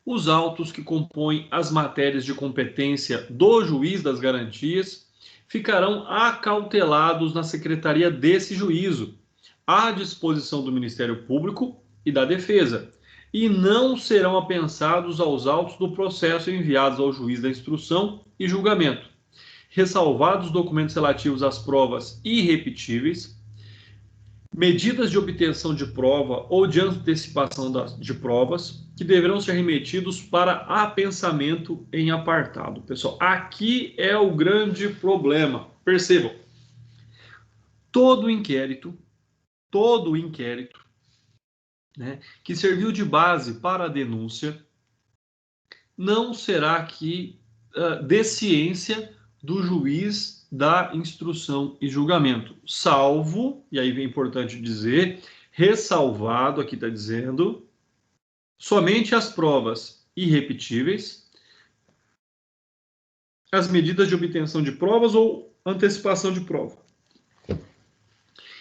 os autos que compõem as matérias de competência do juiz das garantias ficarão acautelados na secretaria desse juízo, à disposição do Ministério Público e da Defesa, e não serão apensados aos autos do processo enviados ao juiz da instrução e julgamento, ressalvados os documentos relativos às provas irrepetíveis, medidas de obtenção de prova ou de antecipação de provas, que deverão ser remetidos para apensamento em apartado. Pessoal, aqui é o grande problema. Percebam, todo inquérito, né, que serviu de base para a denúncia, não será aqui de ciência do juiz da instrução e julgamento, salvo, e aí vem importante dizer, ressalvado, aqui está dizendo, somente as provas irrepetíveis, as medidas de obtenção de provas ou antecipação de prova.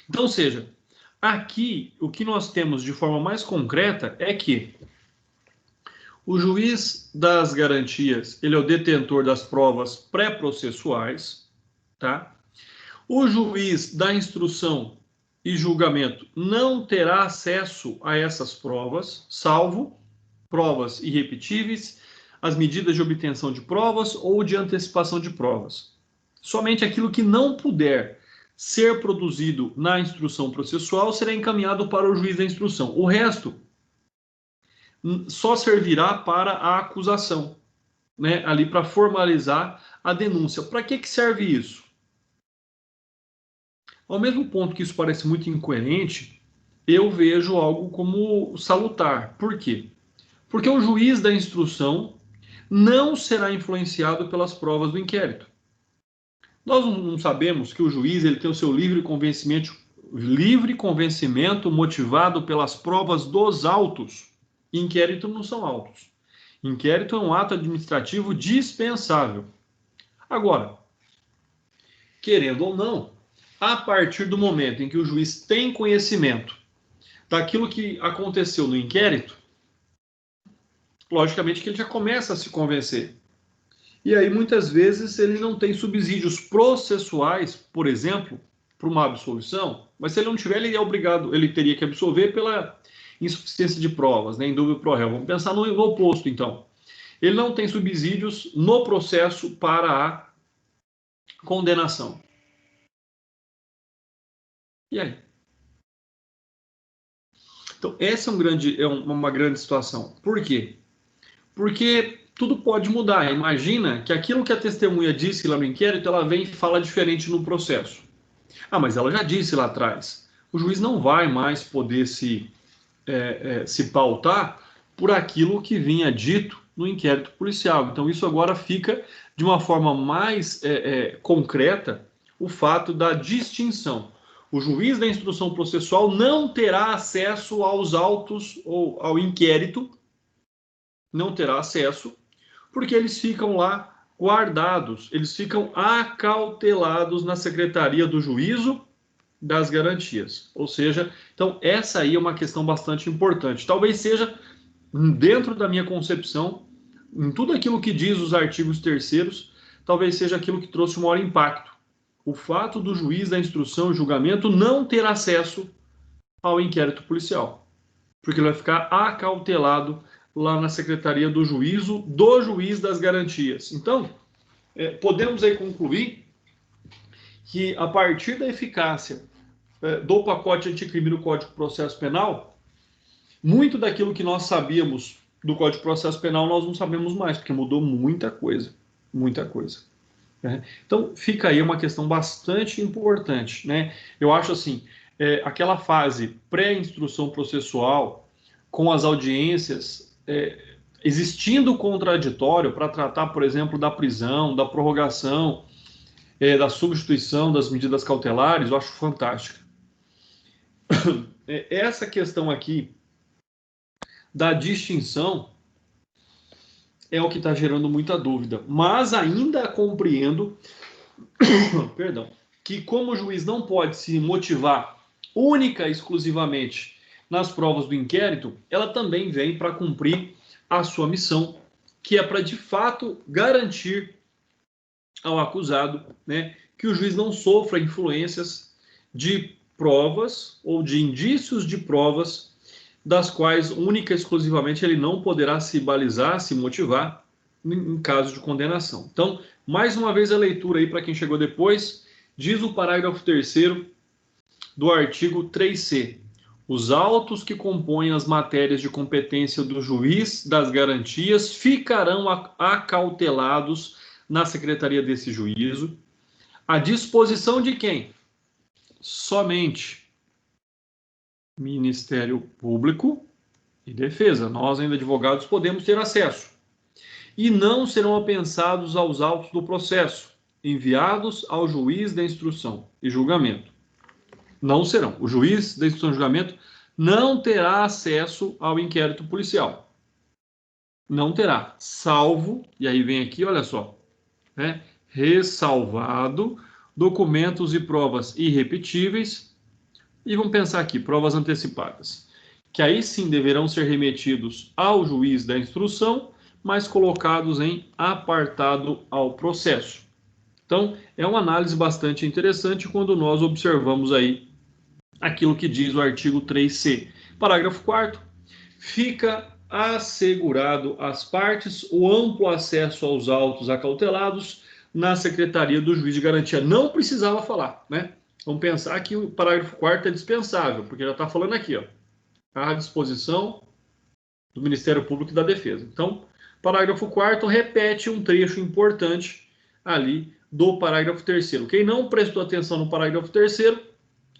Então, ou seja, aqui o que nós temos de forma mais concreta é que o juiz das garantias, ele é o detentor das provas pré-processuais, tá? O juiz da instrução e julgamento não terá acesso a essas provas, salvo provas irrepetíveis, as medidas de obtenção de provas ou de antecipação de provas. Somente aquilo que não puder ser produzido na instrução processual será encaminhado para o juiz da instrução. O resto só servirá para a acusação, né? Ali para formalizar a denúncia. Para que serve isso? Ao mesmo ponto que isso parece muito incoerente, eu vejo algo como salutar. Por quê? Porque o juiz da instrução não será influenciado pelas provas do inquérito. Nós não sabemos que o juiz ele tem o seu livre convencimento motivado pelas provas dos autos. Inquérito não são autos. Inquérito é um ato administrativo dispensável. Agora, querendo ou não, a partir do momento em que o juiz tem conhecimento daquilo que aconteceu no inquérito, logicamente que ele já começa a se convencer. E aí, muitas vezes, ele não tem subsídios processuais, por exemplo, para uma absolvição, mas se ele não tiver, ele é obrigado, ele teria que absolver pela insuficiência de provas, né, em dúvida pro réu. Vamos pensar no oposto, então. Ele não tem subsídios no processo para a condenação. E aí? Então, essa é uma grande situação. Por quê? Porque tudo pode mudar. Imagina que aquilo que a testemunha disse lá no inquérito, ela vem e fala diferente no processo. Ah, mas ela já disse lá atrás. O juiz não vai mais poder se pautar por aquilo que vinha dito no inquérito policial. Então, isso agora fica de uma forma mais concreta o fato da distinção. O juiz da instrução processual não terá acesso aos autos ou ao inquérito, não terá acesso, porque eles ficam lá guardados, eles ficam acautelados na Secretaria do Juízo das Garantias. Ou seja, então essa aí é uma questão bastante importante. Talvez seja, dentro da minha concepção, em tudo aquilo que diz os artigos terceiros, talvez seja aquilo que trouxe o maior impacto. O fato do juiz da instrução e julgamento não ter acesso ao inquérito policial, porque ele vai ficar acautelado lá na Secretaria do Juízo, do Juiz das Garantias. Então, podemos aí concluir que, a partir da eficácia do pacote anticrime do Código de Processo Penal, muito daquilo que nós sabíamos do Código de Processo Penal nós não sabemos mais, porque mudou muita coisa, muita coisa. Então, fica aí uma questão bastante importante, né? Eu acho assim, aquela fase pré-instrução processual, com as audiências existindo contraditório para tratar, por exemplo, da prisão, da prorrogação, da substituição das medidas cautelares, eu acho fantástica. Essa questão aqui da distinção é o que está gerando muita dúvida, mas ainda compreendo, perdão, que como o juiz não pode se motivar única e exclusivamente nas provas do inquérito, ela também vem para cumprir a sua missão, que é para, de fato, garantir ao acusado, né, que o juiz não sofra influências de provas ou de indícios de provas das quais, única e exclusivamente, ele não poderá se balizar, se motivar em caso de condenação. Então, mais uma vez a leitura aí para quem chegou depois, diz o parágrafo 3º do artigo 3C. Os autos que compõem as matérias de competência do juiz das garantias ficarão acautelados na secretaria desse juízo, à disposição de quem? Somente Ministério Público e Defesa. Nós, ainda advogados, podemos ter acesso. E não serão apensados aos autos do processo, enviados ao juiz da instrução e julgamento. Não serão. O juiz da instrução e julgamento não terá acesso ao inquérito policial. Não terá, salvo, e aí vem aqui, olha só, ressalvado documentos e provas irrepetíveis, e vamos pensar aqui, provas antecipadas, que aí sim deverão ser remetidos ao juiz da instrução, mas colocados em apartado ao processo. Então, é uma análise bastante interessante quando nós observamos aí aquilo que diz o artigo 3C. Parágrafo 4º, fica assegurado às partes o amplo acesso aos autos acautelados na Secretaria do Juiz de Garantia. Não precisava falar, né? Vamos pensar que o parágrafo 4º é dispensável, porque já está falando aqui, ó, à disposição do Ministério Público e da Defesa. Então, parágrafo 4º repete um trecho importante ali do parágrafo 3º. Quem não prestou atenção no parágrafo 3º,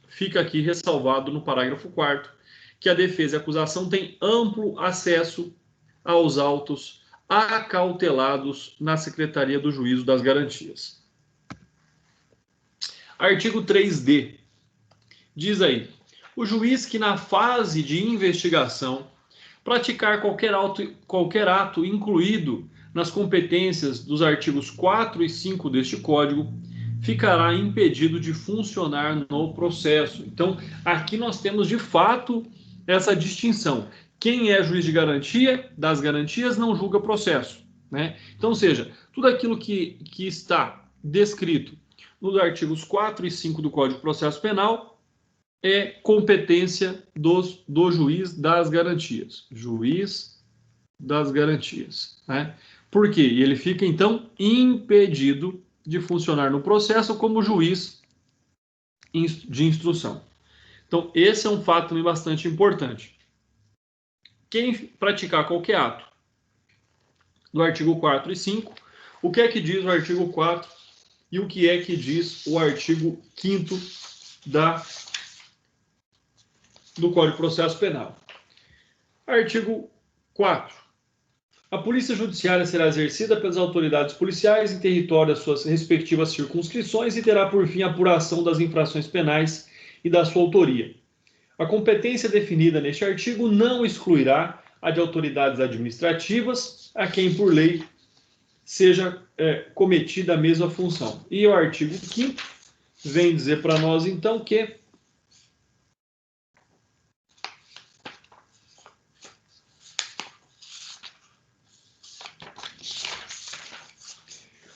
fica aqui ressalvado no parágrafo 4º, que a defesa e a acusação têm amplo acesso aos autos acautelados na Secretaria do Juízo das Garantias. Artigo 3D. Diz aí: o juiz que na fase de investigação praticar qualquer ato incluído nas competências dos artigos 4 e 5 deste Código ficará impedido de funcionar no processo. Então, aqui nós temos de fato essa distinção. quem é juiz de garantia das garantias não julga processo, né? Então, ou seja, tudo aquilo que está descrito nos artigos 4 e 5 do Código de Processo Penal é competência do juiz das garantias. Juiz das garantias, né? Por quê? E ele fica, então, impedido de funcionar no processo como juiz de instrução. Então, esse é um fato também bastante importante. Quem praticar qualquer ato do artigo 4 e 5, o que é que diz o artigo 4 e o que é que diz o artigo 5º do Código de Processo Penal? Artigo 4. A polícia judiciária será exercida pelas autoridades policiais em território das suas respectivas circunscrições e terá por fim a apuração das infrações penais e da sua autoria. A competência definida neste artigo não excluirá a de autoridades administrativas a quem, por lei, seja cometida a mesma função. E o artigo 5º vem dizer para nós, então, que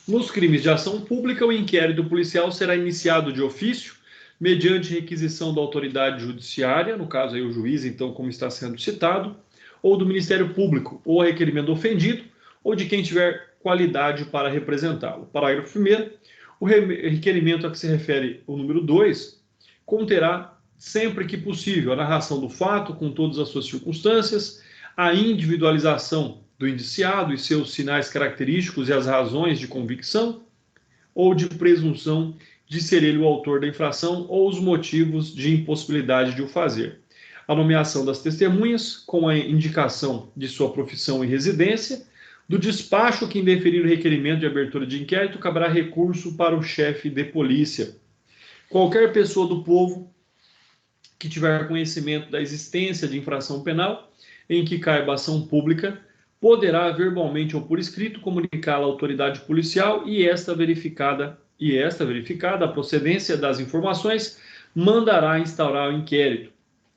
nos crimes de ação pública, o inquérito policial será iniciado de ofício, mediante requisição da autoridade judiciária, no caso aí o juiz, então, como está sendo citado, ou do Ministério Público, ou a requerimento do ofendido, ou de quem tiver qualidade para representá-lo. Parágrafo 1º. O requerimento a que se refere o número 2 conterá, sempre que possível, a narração do fato com todas as suas circunstâncias, a individualização do indiciado e seus sinais característicos e as razões de convicção ou de presunção de ser ele o autor da infração ou os motivos de impossibilidade de o fazer. A nomeação das testemunhas, com a indicação de sua profissão e residência, do despacho que indeferir o requerimento de abertura de inquérito, caberá recurso para o chefe de polícia. Qualquer pessoa do povo que tiver conhecimento da existência de infração penal em que caiba ação pública, poderá verbalmente ou por escrito comunicá-la à autoridade policial e esta verificada a procedência das informações, mandará instaurar o inquérito.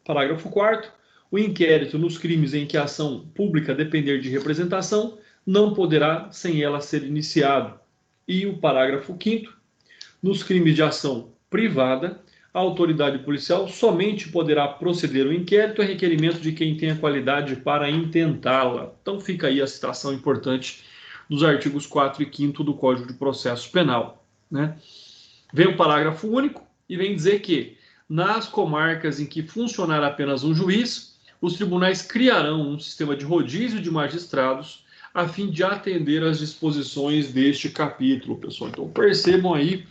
Parágrafo 4º. O inquérito nos crimes em que a ação pública depender de representação não poderá sem ela ser iniciado. E o parágrafo 5º. Nos crimes de ação privada, a autoridade policial somente poderá proceder ao inquérito a requerimento de quem tenha qualidade para intentá-la. Então fica aí a citação importante dos artigos 4 e 5º do Código de Processo Penal, né? Vem o parágrafo único e vem dizer que nas comarcas em que funcionar apenas um juiz, os tribunais criarão um sistema de rodízio de magistrados a fim de atender às disposições deste capítulo, pessoal. Então percebam aí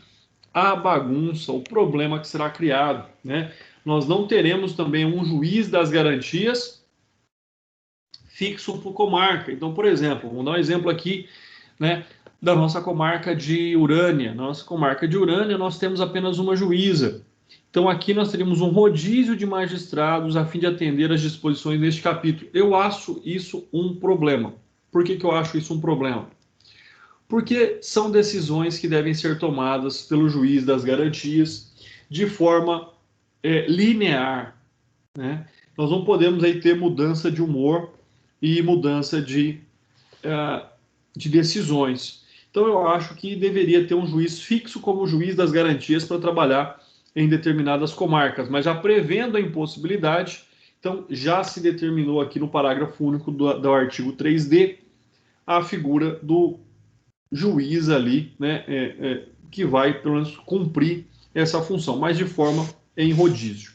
a bagunça, o problema que será criado, né? Nós não teremos também um juiz das garantias fixo por comarca. Então, por exemplo, vamos dar um exemplo aqui, né, da nossa comarca de Urânia. Na nossa comarca de Urânia, nós temos apenas uma juíza. Então, aqui nós teríamos um rodízio de magistrados a fim de atender às disposições deste capítulo. Eu acho isso um problema. Por que eu acho isso um problema? Porque são decisões que devem ser tomadas pelo juiz das garantias de forma linear, né? Nós não podemos aí ter mudança de humor e mudança de decisões. Então eu acho que deveria ter um juiz fixo como juiz das garantias para trabalhar em determinadas comarcas, mas já prevendo a impossibilidade, então já se determinou aqui no parágrafo único do artigo 3D a figura do juiz ali, né, que vai, pelo menos, cumprir essa função, mas de forma em rodízio.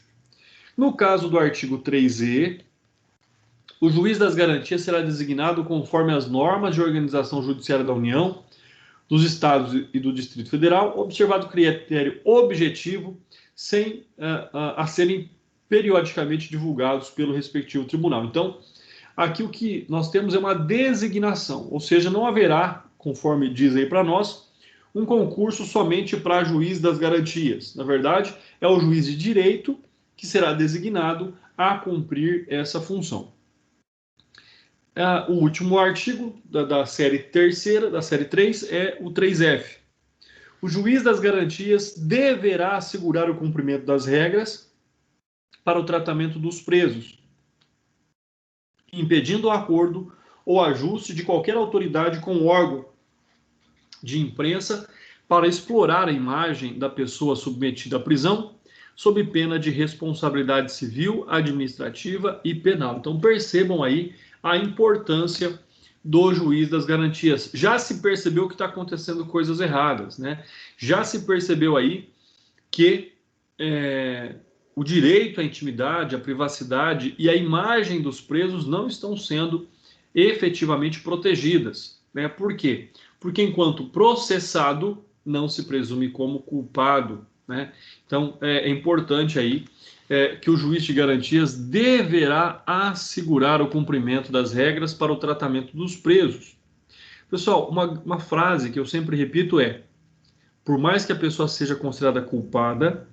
No caso do artigo 3E, o juiz das garantias será designado conforme as normas de organização judiciária da União, dos Estados e do Distrito Federal, observado o critério objetivo, sem a serem periodicamente divulgados pelo respectivo tribunal. Então, aqui o que nós temos é uma designação, ou seja, não haverá, conforme diz aí para nós, um concurso somente para juiz das garantias. Na verdade, é o juiz de direito que será designado a cumprir essa função. O último artigo da série terceira, da série 3, é o 3F. O juiz das garantias deverá assegurar o cumprimento das regras para o tratamento dos presos, impedindo o acordo ou ajuste de qualquer autoridade com o órgão de imprensa para explorar a imagem da pessoa submetida à prisão, sob pena de responsabilidade civil, administrativa e penal. Então percebam aí a importância do juiz das garantias. Já se percebeu que está acontecendo coisas erradas, né? Já se percebeu aí que o direito à intimidade, à privacidade e à imagem dos presos não estão sendo efetivamente protegidas, né? Por quê? Porque enquanto processado, não se presume como culpado, né? Então, é importante aí que o juiz de garantias deverá assegurar o cumprimento das regras para o tratamento dos presos. Pessoal, uma frase que eu sempre repito é: por mais que a pessoa seja considerada culpada,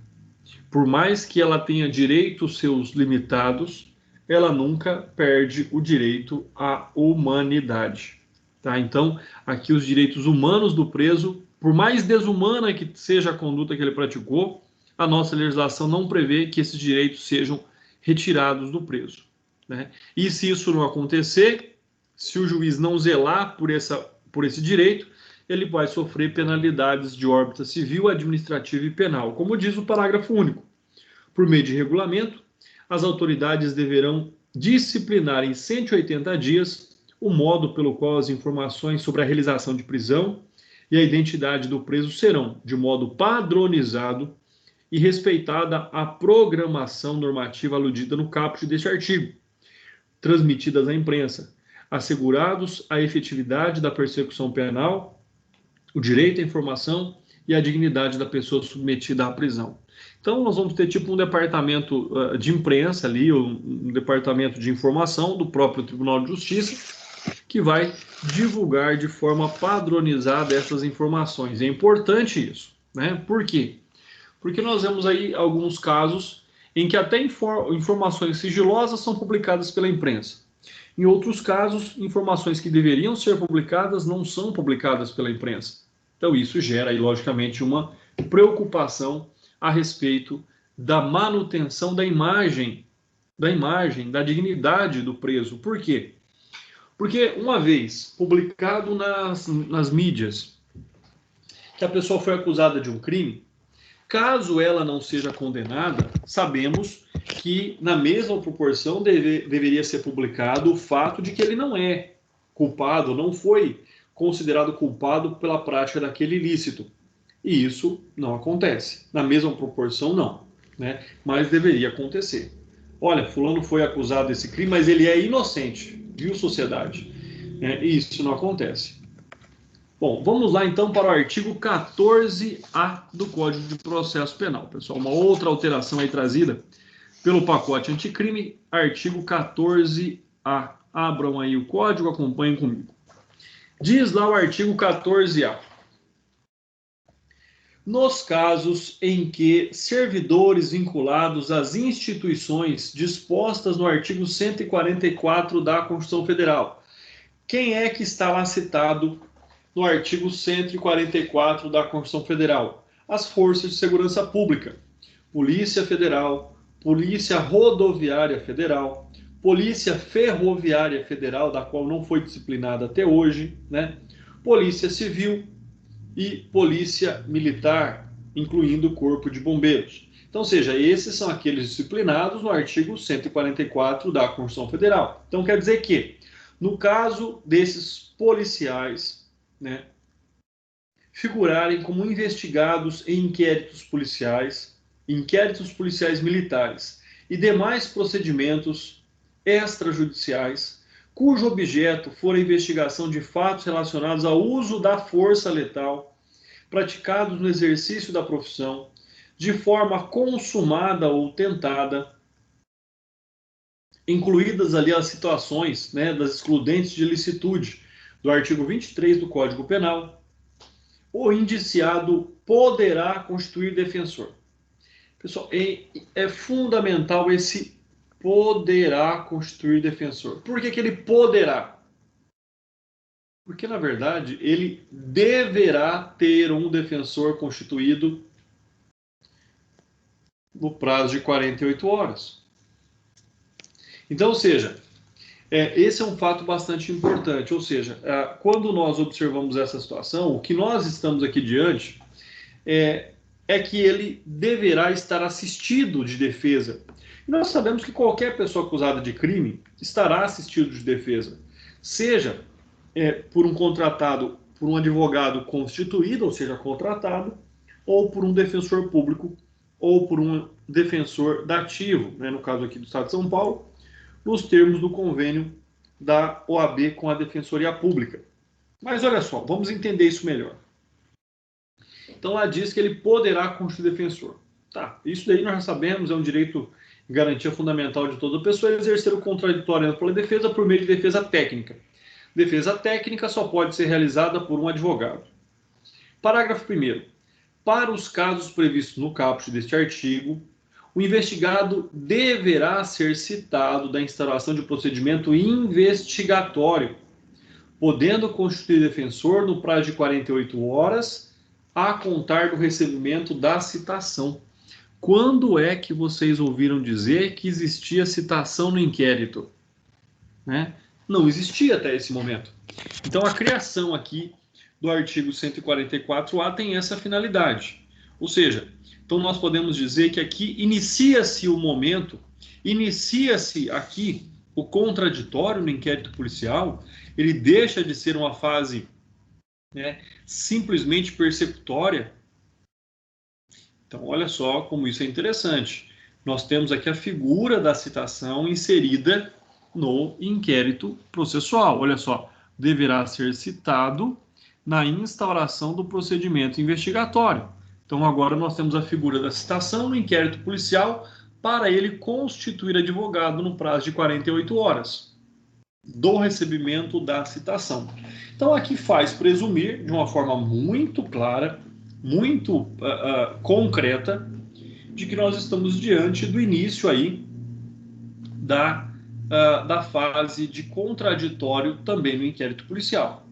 por mais que ela tenha direitos seus limitados, ela nunca perde o direito à humanidade. Tá? Então, aqui os direitos humanos do preso, por mais desumana que seja a conduta que ele praticou, a nossa legislação não prevê que esses direitos sejam retirados do preso, né? E se isso não acontecer, se o juiz não zelar por esse direito, ele vai sofrer penalidades de órbita civil, administrativa e penal. Como diz o parágrafo único, por meio de regulamento, as autoridades deverão disciplinar em 180 dias o modo pelo qual as informações sobre a realização de prisão e a identidade do preso serão, de modo padronizado e respeitada a programação normativa aludida no caput deste artigo, transmitidas à imprensa, assegurados a efetividade da persecução penal, o direito à informação e a dignidade da pessoa submetida à prisão. Então, nós vamos ter tipo um departamento de imprensa ali, um departamento de informação do próprio Tribunal de Justiça, que vai divulgar de forma padronizada essas informações. É importante isso, né? Por quê? Porque nós vemos aí alguns casos em que até informações sigilosas são publicadas pela imprensa. Em outros casos, informações que deveriam ser publicadas não são publicadas pela imprensa. Então, isso gera aí, logicamente, uma preocupação a respeito da manutenção da imagem, da dignidade do preso. Por quê? Porque uma vez publicado nas mídias que a pessoa foi acusada de um crime, caso ela não seja condenada, sabemos que na mesma proporção deveria ser publicado o fato de que ele não é culpado, não foi considerado culpado pela prática daquele ilícito. E isso não acontece. Na mesma proporção, não, né? Mas deveria acontecer. Olha, fulano foi acusado desse crime, mas ele é inocente, viu, sociedade? E isso não acontece. Bom, vamos lá então para o artigo 14A do Código de Processo Penal. Pessoal, uma outra alteração aí trazida pelo pacote anticrime, artigo 14A. Abram aí o código, acompanhem comigo. Diz lá o artigo 14A. Nos casos em que servidores vinculados às instituições dispostas no artigo 144 da Constituição Federal. Quem é que está lá citado no artigo 144 da Constituição Federal? As forças de segurança pública, Polícia Federal, Polícia Rodoviária Federal, Polícia Ferroviária Federal, da qual não foi disciplinada até hoje, né? Polícia Civil e Polícia Militar, incluindo o Corpo de Bombeiros. Então, ou seja, esses são aqueles disciplinados no artigo 144 da Constituição Federal. Então, quer dizer que, no caso desses policiais, né, figurarem como investigados em inquéritos policiais militares e demais procedimentos extrajudiciais, cujo objeto for a investigação de fatos relacionados ao uso da força letal praticados no exercício da profissão, de forma consumada ou tentada, incluídas ali as situações, né, das excludentes de licitude do artigo 23 do Código Penal, o indiciado poderá constituir defensor. Pessoal, é fundamental esse poderá constituir defensor. Por que ele poderá? Porque, na verdade, ele deverá ter um defensor constituído no prazo de 48 horas. Então, ou seja, Esse é um fato bastante importante, ou seja, quando nós observamos essa situação, o que nós estamos aqui diante é que ele deverá estar assistido de defesa. E nós sabemos que qualquer pessoa acusada de crime estará assistido de defesa, seja por um contratado, por um advogado constituído, ou seja, contratado, ou por um defensor público, ou por um defensor dativo, né, no caso aqui do Estado de São Paulo, nos termos do convênio da OAB com a Defensoria Pública. Mas olha só, vamos entender isso melhor. Então lá diz que ele poderá constituir defensor. Tá, isso daí nós já sabemos, é um direito e garantia fundamental de toda pessoa exercer o contraditório pela defesa por meio de defesa técnica. Defesa técnica só pode ser realizada por um advogado. Parágrafo 1º. Para os casos previstos no caput deste artigo, o investigado deverá ser citado da instauração de procedimento investigatório, podendo constituir defensor no prazo de 48 horas a contar do recebimento da citação. Quando é que vocês ouviram dizer que existia citação no inquérito? Né? Não existia até esse momento. Então, a criação aqui do artigo 144A tem essa finalidade. Ou seja, então nós podemos dizer que aqui inicia-se o momento, inicia-se aqui o contraditório no inquérito policial, ele deixa de ser uma fase simplesmente persecutória. Então, olha só como isso é interessante. Nós temos aqui a figura da citação inserida no inquérito processual. Olha só, deverá ser citado na instauração do procedimento investigatório. Então, agora nós temos a figura da citação no inquérito policial para ele constituir advogado no prazo de 48 horas do recebimento da citação. Então, aqui faz presumir, de uma forma muito clara, muito concreta, de que nós estamos diante do início aí da fase de contraditório também no inquérito policial.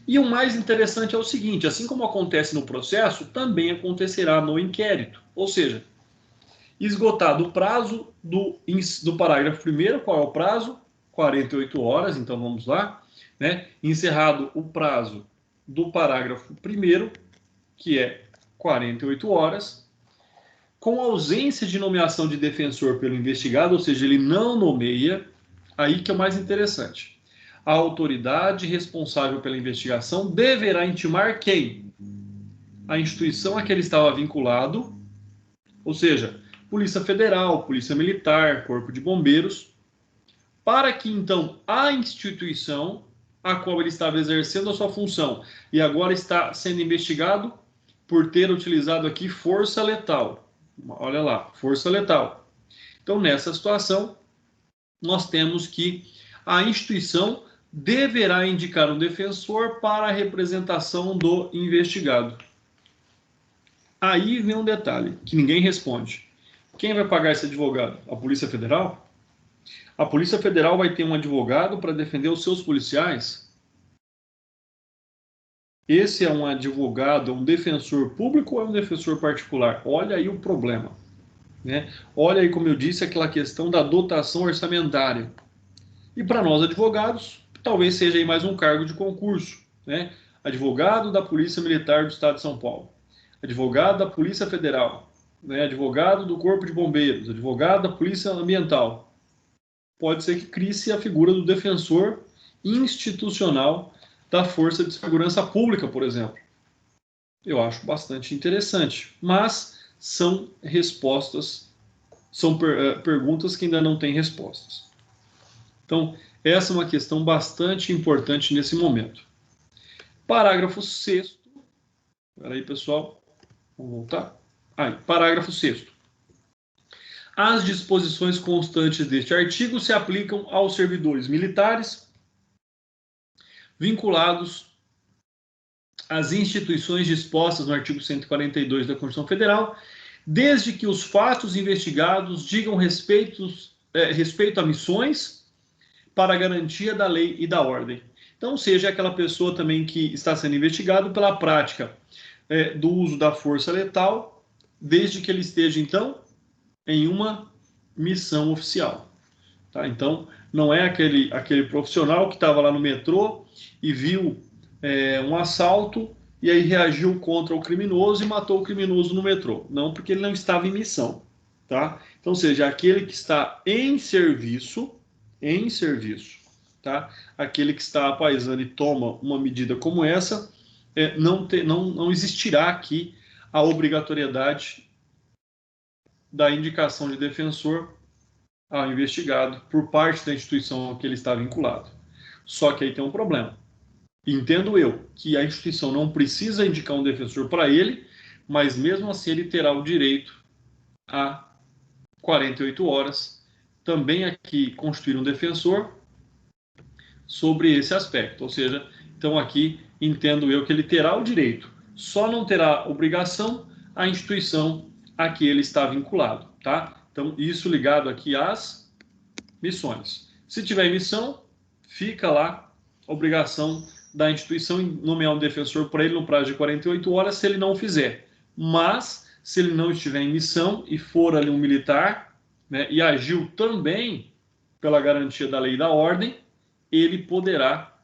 E o mais interessante é o seguinte, assim como acontece no processo, também acontecerá no inquérito. Ou seja, esgotado o prazo do parágrafo 1º, qual é o prazo? 48 horas, então vamos lá. Encerrado o prazo do parágrafo 1º, que é 48 horas, com ausência de nomeação de defensor pelo investigado, ou seja, ele não nomeia, aí que é o mais interessante. A autoridade responsável pela investigação deverá intimar quem? A instituição a que ele estava vinculado, ou seja, Polícia Federal, Polícia Militar, Corpo de Bombeiros, para que então a instituição a qual ele estava exercendo a sua função e agora está sendo investigado por ter utilizado aqui força letal. Olha lá, força letal. Então, nessa situação, nós temos que a instituição deverá indicar um defensor para a representação do investigado. Aí vem um detalhe que ninguém responde. Quem vai pagar esse advogado? A Polícia Federal? A Polícia Federal vai ter um advogado para defender os seus policiais? Esse é um advogado, é um defensor público ou é um defensor particular? Olha aí o problema. Olha aí, como eu disse, aquela questão da dotação orçamentária. E para nós advogados, talvez seja aí mais um cargo de concurso. Advogado da Polícia Militar do Estado de São Paulo, advogado da Polícia Federal, advogado do Corpo de Bombeiros, advogado da Polícia Ambiental. Pode ser que crie-se a figura do defensor institucional da Força de Segurança Pública, por exemplo. Eu acho bastante interessante, mas são respostas, são perguntas que ainda não têm respostas. Então, essa é uma questão bastante importante nesse momento. Parágrafo 6º. Espera aí, pessoal. Vamos voltar. Parágrafo 6º. As disposições constantes deste artigo se aplicam aos servidores militares vinculados às instituições dispostas no artigo 142 da Constituição Federal, desde que os fatos investigados digam respeito a missões para a garantia da lei e da ordem. Então, seja aquela pessoa também que está sendo investigado pela prática do uso da força letal, desde que ele esteja, então, em uma missão oficial. Tá? Então, Não é aquele profissional que estava lá no metrô e viu um assalto e aí reagiu contra o criminoso e matou o criminoso no metrô. Não, porque ele não estava em missão, tá? Então, seja, aquele que está em serviço, tá? Aquele que está apaisando e toma uma medida como essa, não existirá aqui a obrigatoriedade da indicação de defensor ao investigado por parte da instituição a que ele está vinculado. Só que aí tem um problema. Entendo eu que a instituição não precisa indicar um defensor para ele, mas mesmo assim ele terá o direito a 48 horas também aqui constituir um defensor sobre esse aspecto. Ou seja, então aqui entendo eu que ele terá o direito, só não terá obrigação a instituição a que ele está vinculado, tá? Então isso ligado aqui às missões. Se tiver missão, fica lá a obrigação da instituição em nomear um defensor para ele no prazo de 48 horas, se ele não fizer. Mas, se ele não estiver em missão e for ali um militar, né, e agiu também pela garantia da lei e da ordem, ele poderá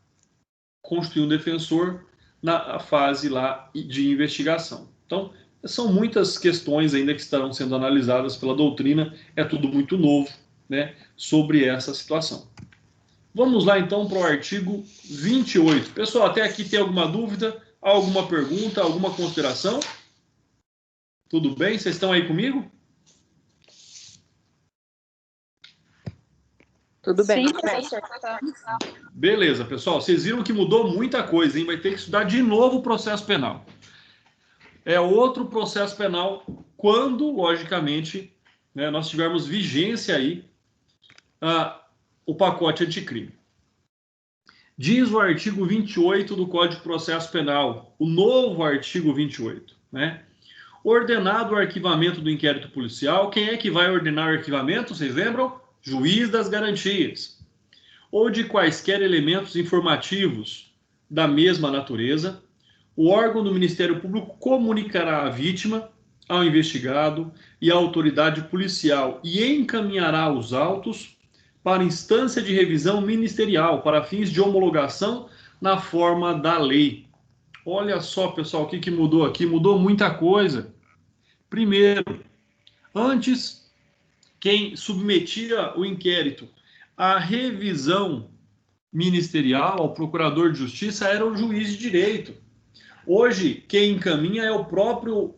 constituir um defensor na fase lá de investigação. Então, são muitas questões ainda que estarão sendo analisadas pela doutrina, é tudo muito novo, né, sobre essa situação. Vamos lá, então, para o artigo 28. Pessoal, até aqui tem alguma dúvida, alguma pergunta, alguma consideração? Tudo bem? Vocês estão aí comigo? Tudo bem. Sim, professor. Beleza, pessoal. Vocês viram que mudou muita coisa, hein? Vai ter que estudar de novo o processo penal. É outro processo penal quando, logicamente, né, nós tivermos vigência aí o pacote anticrime. Diz o artigo 28 do Código de Processo Penal, o novo artigo 28, né? Ordenado o arquivamento do inquérito policial, quem é que vai ordenar o arquivamento? Vocês lembram? Juiz das garantias. Ou de quaisquer elementos informativos da mesma natureza, o órgão do Ministério Público comunicará à vítima, ao investigado e à autoridade policial e encaminhará os autos para instância de revisão ministerial, para fins de homologação na forma da lei. Olha só, pessoal, o que mudou aqui? Mudou muita coisa. Primeiro, antes, quem submetia o inquérito à revisão ministerial, ao procurador de justiça, era o juiz de direito. Hoje, quem encaminha é o próprio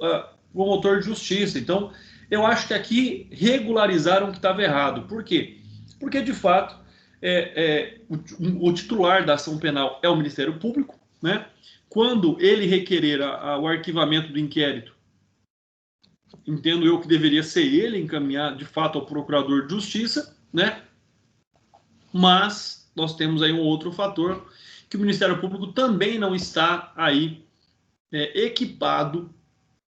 promotor de justiça. Então, eu acho que aqui regularizaram o que estava errado. Por quê? Porque, de fato, o titular da ação penal é o Ministério Público, né? Quando ele requerer o arquivamento do inquérito, entendo eu que deveria ser ele encaminhar, de fato, ao procurador de justiça, né? Mas nós temos aí um outro fator, que o Ministério Público também não está aí equipado,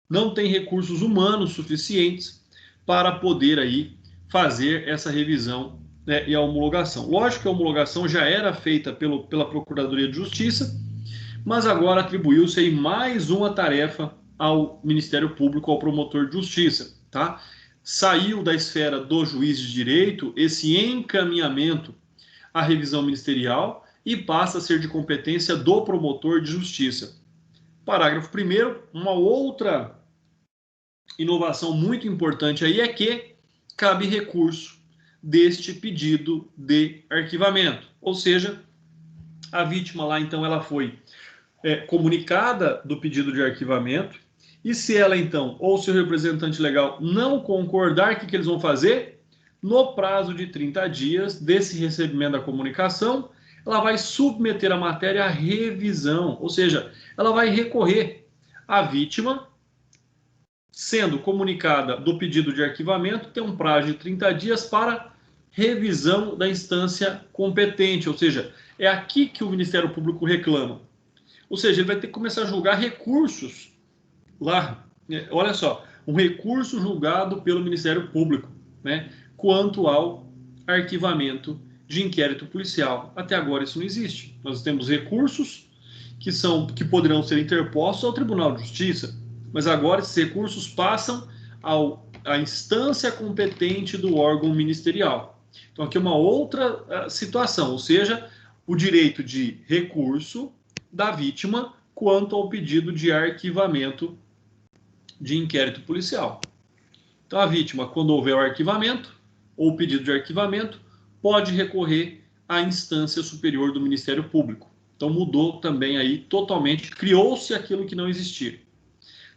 não tem recursos humanos suficientes para poder aí fazer essa revisão, né, e a homologação. Lógico que a homologação já era feita pela Procuradoria de Justiça, mas agora atribuiu-se aí mais uma tarefa ao Ministério Público, ao promotor de justiça, tá? Saiu da esfera do juiz de direito esse encaminhamento à revisão ministerial e passa a ser de competência do promotor de justiça. Parágrafo 1º, uma outra inovação muito importante aí é que cabe recurso deste pedido de arquivamento. Ou seja, a vítima lá, então, ela foi comunicada do pedido de arquivamento, e se ela, então, ou seu representante legal não concordar, o que eles vão fazer? No prazo de 30 dias desse recebimento da comunicação, ela vai submeter a matéria à revisão, ou seja, ela vai recorrer. A vítima, sendo comunicada do pedido de arquivamento, tem um prazo de 30 dias para revisão da instância competente, ou seja, é aqui que o Ministério Público reclama. Ou seja, ele vai ter que começar a julgar recursos lá. Olha só, um recurso julgado pelo Ministério Público, né, quanto ao arquivamento de inquérito policial. Até agora isso não existe. Nós temos recursos que poderão ser interpostos ao Tribunal de Justiça, mas agora esses recursos passam à instância competente do órgão ministerial. Então, aqui é uma outra situação, ou seja, o direito de recurso da vítima quanto ao pedido de arquivamento de inquérito policial. Então, a vítima, quando houver o arquivamento ou pedido de arquivamento, pode recorrer à instância superior do Ministério Público. Então, mudou também aí totalmente, criou-se aquilo que não existia.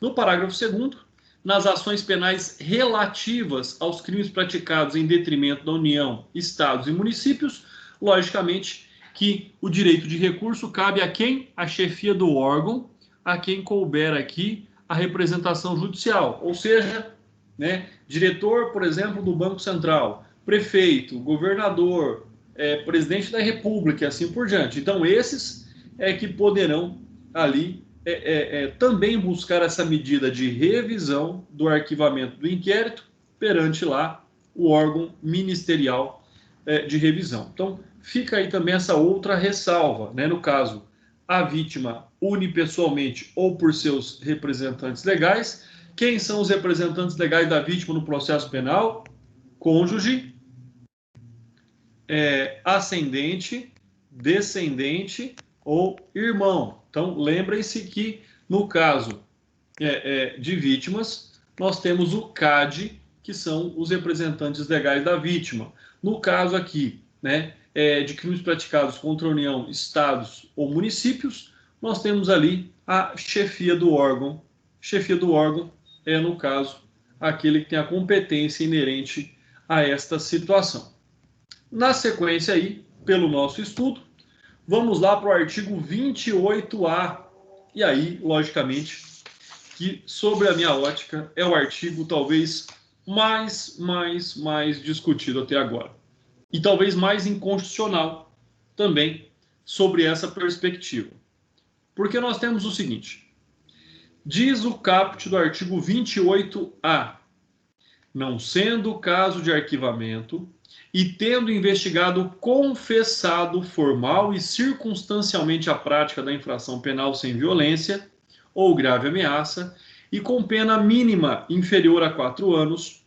No parágrafo 2º, nas ações penais relativas aos crimes praticados em detrimento da União, Estados e municípios, logicamente que o direito de recurso cabe a quem? A chefia do órgão, a quem couber aqui a representação judicial, ou seja, né, diretor, por exemplo, do Banco Central, prefeito, governador, presidente da República e assim por diante. Então, esses é que poderão ali também buscar essa medida de revisão do arquivamento do inquérito perante lá o órgão ministerial de revisão. Então, fica aí também essa outra ressalva, né? No caso, a vítima unipessoalmente ou por seus representantes legais. Quem são os representantes legais da vítima no processo penal? Cônjuge, ascendente, descendente ou irmão. Então, lembrem-se que, no caso de vítimas, nós temos o CAD, que são os representantes legais da vítima. No caso aqui, né, de crimes praticados contra a União, Estados ou municípios, nós temos ali a chefia do órgão. Chefia do órgão é, no caso, aquele que tem a competência inerente a esta situação. Na sequência aí, pelo nosso estudo, vamos lá para o artigo 28A. E aí, logicamente, que sobre a minha ótica é o artigo talvez mais discutido até agora. E talvez mais inconstitucional também sobre essa perspectiva. Porque nós temos o seguinte: diz o caput do artigo 28A, não sendo caso de arquivamento e tendo investigado confessado formal e circunstancialmente a prática da infração penal sem violência ou grave ameaça e com pena mínima inferior a 4 anos,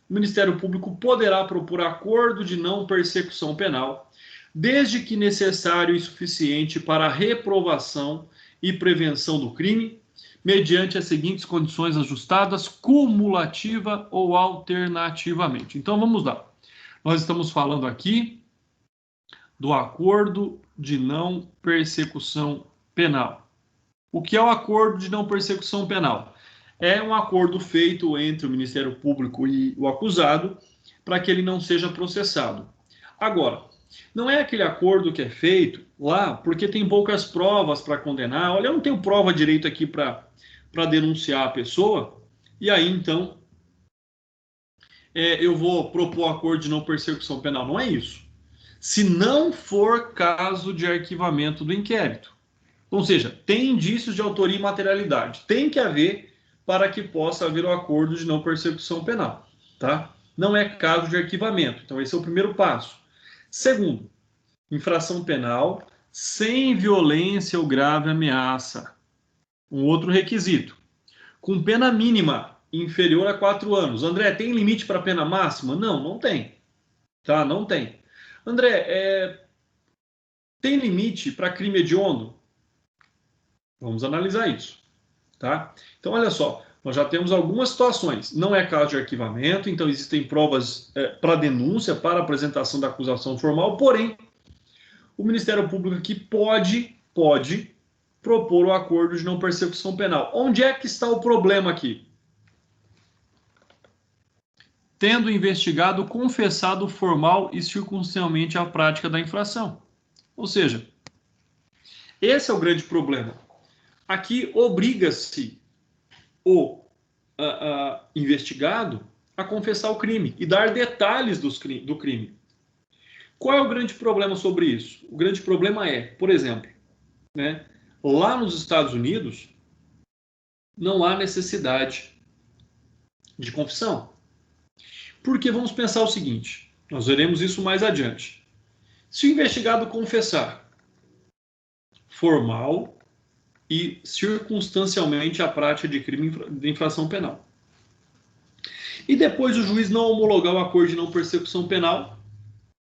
o Ministério Público poderá propor acordo de não persecução penal, desde que necessário e suficiente para a reprovação e prevenção do crime, mediante as seguintes condições ajustadas, cumulativa ou alternativamente. Então, vamos lá. Nós estamos falando aqui do acordo de não persecução penal. O que é o acordo de não persecução penal? É um acordo feito entre o Ministério Público e o acusado para que ele não seja processado. Agora, não é aquele acordo que é feito lá porque tem poucas provas para condenar. Olha, eu não tenho prova direito aqui para denunciar a pessoa, e aí então eu vou propor acordo de não persecução penal. Não é isso. Se não for caso de arquivamento do inquérito. Ou seja, tem indícios de autoria e materialidade. Tem que haver para que possa haver o acordo de não persecução penal. Tá? Não é caso de arquivamento. Então, esse é o primeiro passo. Segundo, infração penal sem violência ou grave ameaça. Um outro requisito. Com pena mínima inferior a 4 anos. André, tem limite para pena máxima? Não, não tem. Tá? Não tem. André, tem limite para crime hediondo? Vamos analisar isso. Tá? Então, olha só. Nós já temos algumas situações. Não é caso de arquivamento, então existem provas para denúncia, para apresentação da acusação formal, porém, o Ministério Público aqui pode propor o acordo de não persecução penal. Onde é que está o problema aqui? Tendo investigado, confessado formal e circunstancialmente a prática da infração. Ou seja, esse é o grande problema. Aqui obriga-se o investigado a confessar o crime e dar detalhes do crime. Qual é o grande problema sobre isso? O grande problema é, por exemplo, né, lá nos Estados Unidos, não há necessidade de confissão. Porque vamos pensar o seguinte, nós veremos isso mais adiante. Se o investigado confessar formal e circunstancialmente a prática de crime de infração penal, e depois o juiz não homologar o acordo de não persecução penal,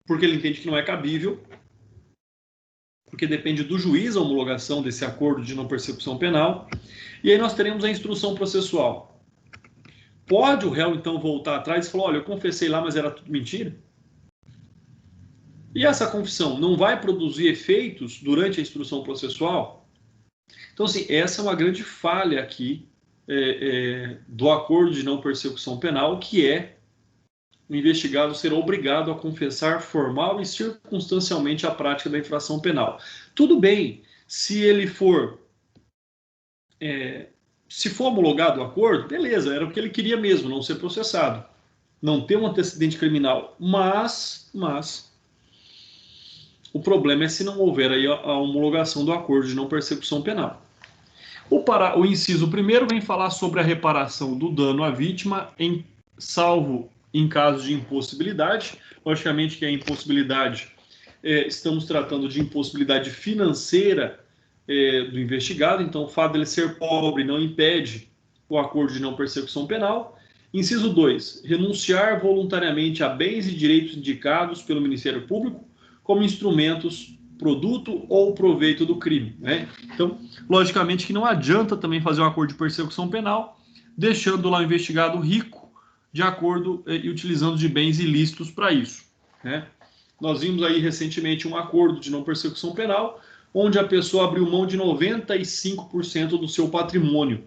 porque ele entende que não é cabível, porque depende do juiz a homologação desse acordo de não persecução penal. E aí nós teremos a instrução processual. Pode o réu, então, voltar atrás e falar, olha, eu confessei lá, mas era tudo mentira? E essa confissão não vai produzir efeitos durante a instrução processual? Então, assim, essa é uma grande falha aqui do acordo de não persecução penal, que é o investigado ser obrigado a confessar formal e circunstancialmente a prática da infração penal. Tudo bem, se ele for... se for homologado o acordo, beleza, era o que ele queria mesmo, não ser processado, não ter um antecedente criminal. Mas o problema é se não houver aí a homologação do acordo de não persecução penal. O inciso primeiro vem falar sobre a reparação do dano à vítima, salvo em caso de impossibilidade. Logicamente que a impossibilidade, estamos tratando de impossibilidade financeira do investigado, então o fato dele ser pobre não impede o acordo de não persecução penal. Inciso 2, renunciar voluntariamente a bens e direitos indicados pelo Ministério Público como instrumentos, produto ou proveito do crime, né? Então, logicamente que não adianta também fazer um acordo de persecução penal, deixando lá o investigado rico, de acordo e utilizando de bens ilícitos para isso, né? Nós vimos aí recentemente um acordo de não persecução penal, onde a pessoa abriu mão de 95% do seu patrimônio.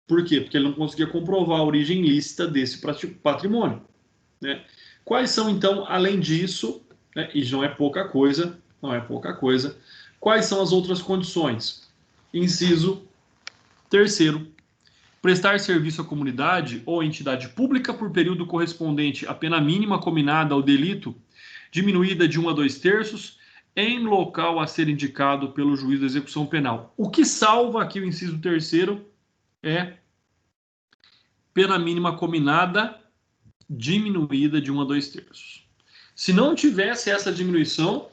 Por quê? Porque ele não conseguia comprovar a origem ilícita desse patrimônio, né? Quais são, então, além disso, né, e não é pouca coisa, quais são as outras condições? Inciso terceiro, prestar serviço à comunidade ou entidade pública por período correspondente à pena mínima combinada ao delito, diminuída de 1 a 2/3, em local a ser indicado pelo juiz da execução penal. O que salva aqui o inciso terceiro é pena mínima combinada diminuída de 1 a 2/3. Se não tivesse essa diminuição,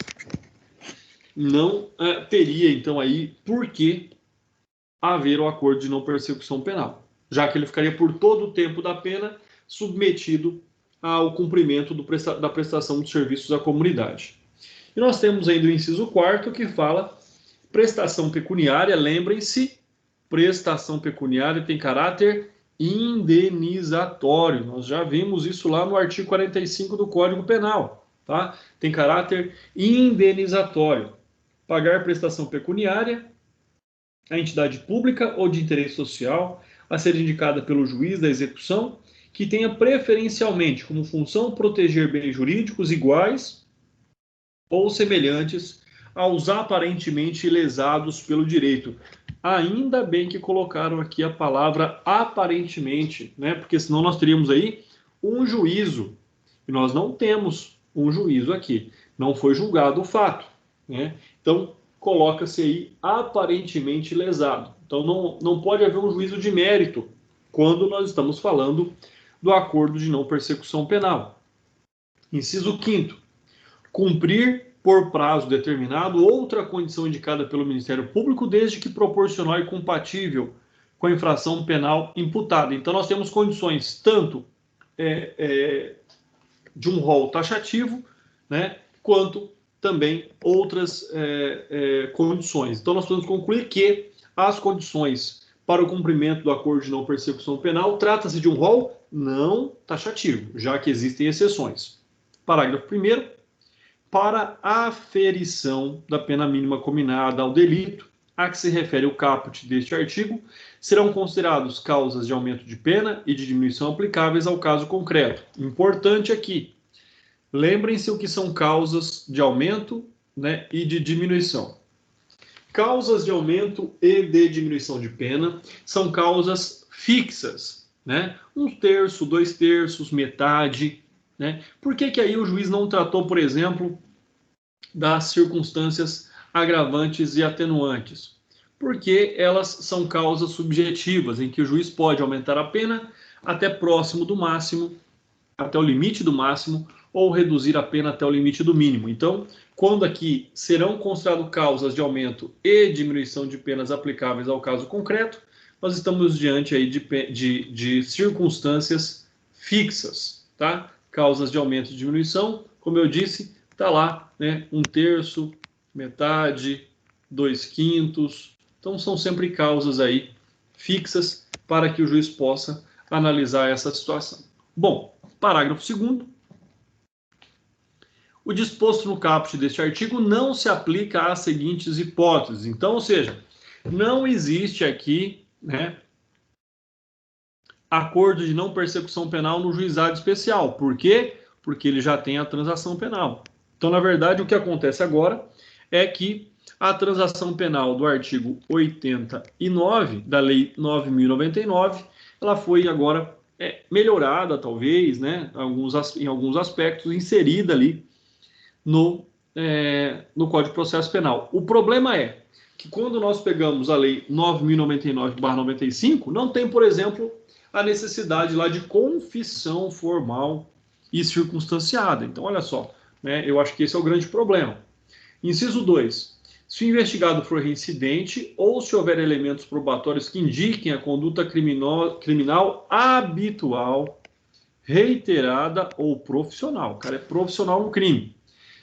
não teria, então, aí, por que haver o acordo de não persecução penal, já que ele ficaria por todo o tempo da pena submetido ao cumprimento da prestação de serviços à comunidade. E nós temos ainda o inciso 4º, que fala prestação pecuniária. Lembrem-se, prestação pecuniária tem caráter indenizatório. Nós já vimos isso lá no artigo 45 do Código Penal, tá? Tem caráter indenizatório. Pagar prestação pecuniária à entidade pública ou de interesse social a ser indicada pelo juiz da execução, que tenha preferencialmente como função proteger bens jurídicos iguais ou semelhantes aos aparentemente lesados pelo direito. Ainda bem que colocaram aqui a palavra aparentemente, né? Porque senão nós teríamos aí um juízo, e nós não temos um juízo aqui, não foi julgado o fato, né? Então, coloca-se aí aparentemente lesado. Então, não pode haver um juízo de mérito quando nós estamos falando do acordo de não persecução penal. Inciso 5º, cumprir por prazo determinado outra condição indicada pelo Ministério Público, desde que proporcional e compatível com a infração penal imputada. Então, nós temos condições tanto de um rol taxativo, né, quanto também outras condições. Então, nós podemos concluir que as condições para o cumprimento do acordo de não persecução penal trata-se de um rol não taxativo, já que existem exceções. Parágrafo 1º. Para a aferição da pena mínima combinada ao delito a que se refere o caput deste artigo, serão considerados causas de aumento de pena e de diminuição aplicáveis ao caso concreto. Importante aqui, lembrem-se o que são causas de aumento, né, e de diminuição. Causas de aumento e de diminuição de pena são causas fixas, né? 1/3, 2/3, metade, né? Por que aí o juiz não tratou, por exemplo, das circunstâncias agravantes e atenuantes? Porque elas são causas subjetivas, em que o juiz pode aumentar a pena até próximo do máximo, até o limite do máximo, ou reduzir a pena até o limite do mínimo. Então, quando aqui serão consideradas causas de aumento e diminuição de penas aplicáveis ao caso concreto, nós estamos diante aí de circunstâncias fixas, tá? Causas de aumento e diminuição como eu disse, está lá, né, 1/3, metade, 2/5. Então, são sempre causas aí fixas para que o juiz possa analisar essa situação. Bom, parágrafo 2º. O disposto no caput deste artigo não se aplica às seguintes hipóteses. Então, ou seja, não existe aqui, né, acordo de não persecução penal no juizado especial. Por quê? Porque ele já tem a transação penal. Então, na verdade, o que acontece agora é que a transação penal do artigo 89 da Lei 9.099, ela foi agora melhorada, talvez, né, em alguns aspectos, inserida ali no Código de Processo Penal. O problema é que quando nós pegamos a Lei 9.099/95, não tem, por exemplo, a necessidade lá de confissão formal e circunstanciada. Então, olha só, né, eu acho que esse é o grande problema. Inciso 2. Se o investigado for reincidente ou se houver elementos probatórios que indiquem a conduta criminal habitual, reiterada ou profissional. O cara é profissional no crime,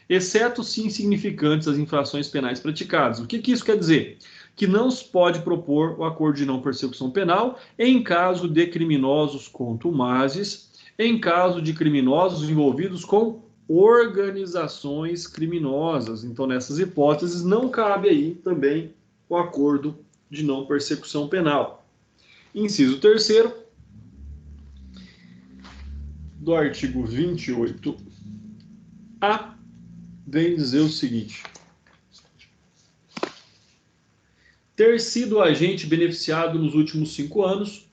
exceto se insignificantes as infrações penais praticadas. O que isso quer dizer? Que não se pode propor o acordo de não persecução penal em caso de criminosos contumazes, em caso de criminosos envolvidos com organizações criminosas. Então, nessas hipóteses, não cabe aí também o acordo de não persecução penal. Inciso 3º do artigo 28A vem dizer o seguinte: ter sido agente beneficiado nos últimos 5 anos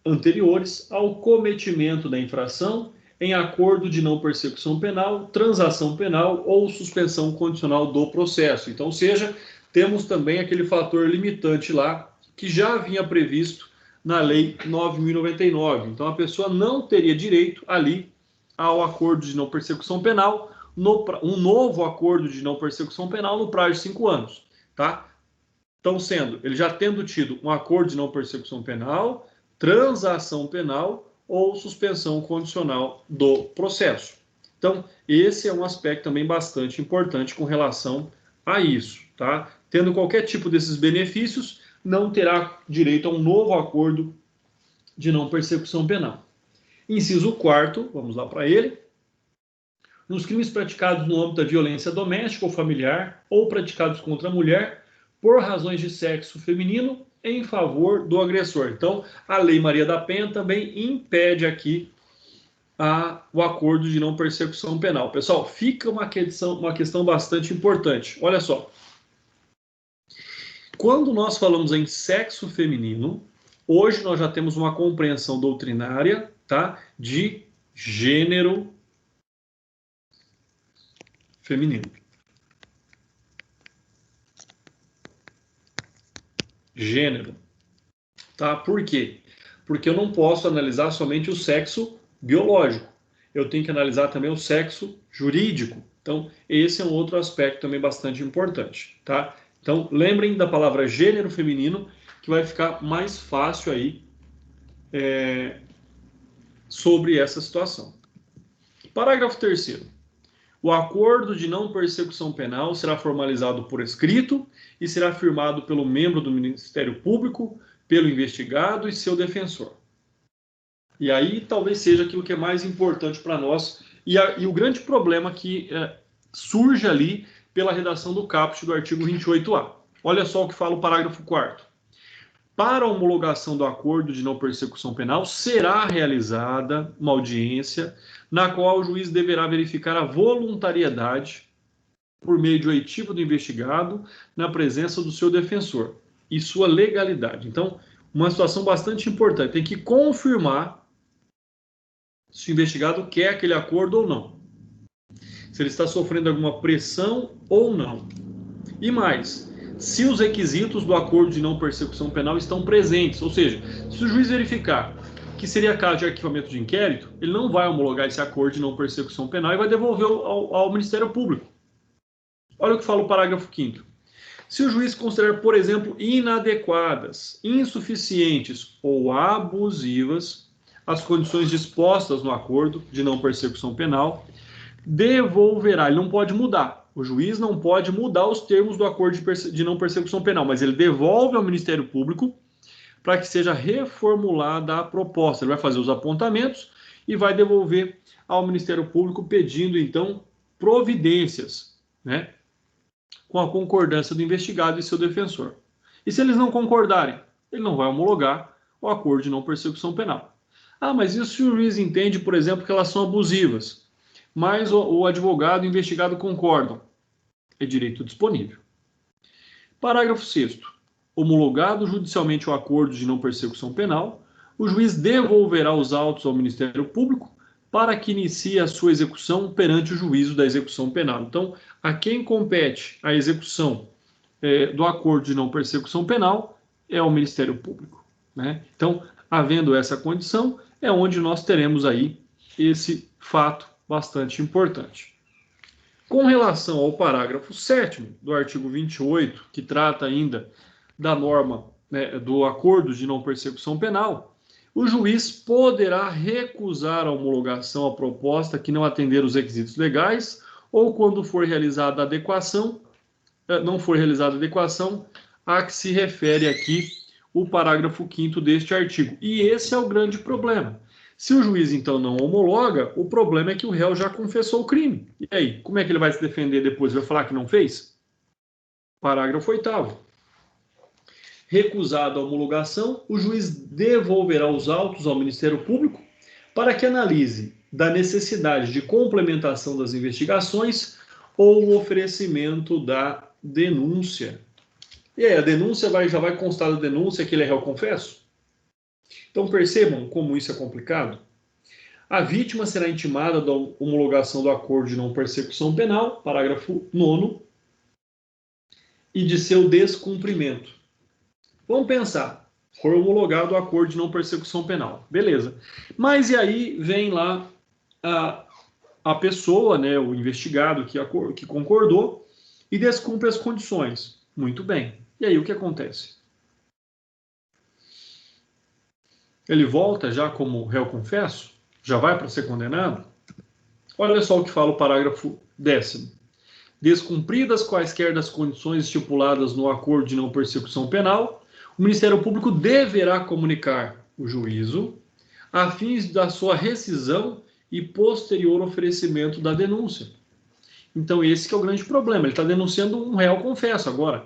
anteriores ao cometimento da infração em acordo de não persecução penal, transação penal ou suspensão condicional do processo. Então, ou seja, temos também aquele fator limitante lá que já vinha previsto na Lei 9.099. Então, a pessoa não teria direito ali ao acordo de não persecução penal, um novo acordo de não persecução penal no prazo de 5 anos, tá? Então, ele já tendo tido um acordo de não persecução penal, transação penal ou suspensão condicional do processo. Então, esse é um aspecto também bastante importante com relação a isso, tá? Tendo qualquer tipo desses benefícios, não terá direito a um novo acordo de não persecução penal. Inciso 4º, vamos lá para ele. Nos crimes praticados no âmbito da violência doméstica ou familiar ou praticados contra a mulher por razões de sexo feminino em favor do agressor. Então, a Lei Maria da Penha também impede aqui o acordo de não persecução penal. Pessoal, fica uma questão bastante importante. Olha só. Quando nós falamos em sexo feminino, hoje nós já temos uma compreensão doutrinária, tá, de gênero feminino. Gênero. Tá? Por quê? Porque eu não posso analisar somente o sexo biológico. Eu tenho que analisar também o sexo jurídico. Então, esse é um outro aspecto também bastante importante, tá? Então, lembrem da palavra gênero feminino, que vai ficar mais fácil aí sobre essa situação. Parágrafo 3º. O acordo de não persecução penal será formalizado por escrito e será firmado pelo membro do Ministério Público, pelo investigado e seu defensor. E aí talvez seja aquilo que é mais importante para nós e o grande problema que surge ali pela redação do caput do artigo 28A. Olha só o que fala o parágrafo 4º. Para a homologação do acordo de não persecução penal, será realizada uma audiência na qual o juiz deverá verificar a voluntariedade por meio de oitiva do investigado na presença do seu defensor e sua legalidade. Então, uma situação bastante importante. Tem que confirmar se o investigado quer aquele acordo ou não. Se ele está sofrendo alguma pressão ou não. E mais, se os requisitos do acordo de não persecução penal estão presentes. Ou seja, se o juiz verificar que seria caso de arquivamento de inquérito, ele não vai homologar esse acordo de não persecução penal e vai devolver ao Ministério Público. Olha o que fala o parágrafo 5º. Se o juiz considerar, por exemplo, inadequadas, insuficientes ou abusivas as condições dispostas no acordo de não persecução penal, devolverá, ele não pode mudar. O juiz não pode mudar os termos do acordo de não persecução penal, mas ele devolve ao Ministério Público para que seja reformulada a proposta. Ele vai fazer os apontamentos e vai devolver ao Ministério Público pedindo, então, providências, né, com a concordância do investigado e seu defensor. E se eles não concordarem, ele não vai homologar o acordo de não persecução penal. Ah, mas e se o juiz entende, por exemplo, que elas são abusivas, mas o advogado e o investigado concordam? É direito disponível. Parágrafo 6º. Homologado judicialmente o acordo de não persecução penal, o juiz devolverá os autos ao Ministério Público para que inicie a sua execução perante o juízo da execução penal. Então, a quem compete a execução do acordo de não persecução penal é o Ministério Público, né? Então, havendo essa condição, é onde nós teremos aí esse fato bastante importante. Com relação ao parágrafo 7º do artigo 28, que trata ainda da norma, né, do acordo de não persecução penal, o juiz poderá recusar a homologação à proposta que não atender os requisitos legais ou quando for realizada a adequação, não for realizada a adequação a que se refere aqui o parágrafo 5º deste artigo. E esse é o grande problema. Se o juiz, então, não homologa, o problema é que o réu já confessou o crime. E aí, como é que ele vai se defender depois? Vai falar que não fez? Parágrafo 8º. Recusada a homologação, o juiz devolverá os autos ao Ministério Público para que analise da necessidade de complementação das investigações ou o oferecimento da denúncia. E aí, a denúncia já vai constar da denúncia que ele é réu confesso? Então percebam como isso é complicado. A vítima será intimada da homologação do acordo de não persecução penal, parágrafo 9º, e de seu descumprimento. Vamos pensar, foi homologado o acordo de não persecução penal, beleza. Mas e aí vem lá a pessoa, né, o investigado que concordou e descumpre as condições. Muito bem. E aí o que acontece? Ele volta já como réu confesso? Já vai para ser condenado? Olha só o que fala o parágrafo 10º. Descumpridas quaisquer das condições estipuladas no acordo de não persecução penal, o Ministério Público deverá comunicar o juízo a fins da sua rescisão e posterior oferecimento da denúncia. Então esse que é o grande problema. Ele está denunciando um réu confesso agora.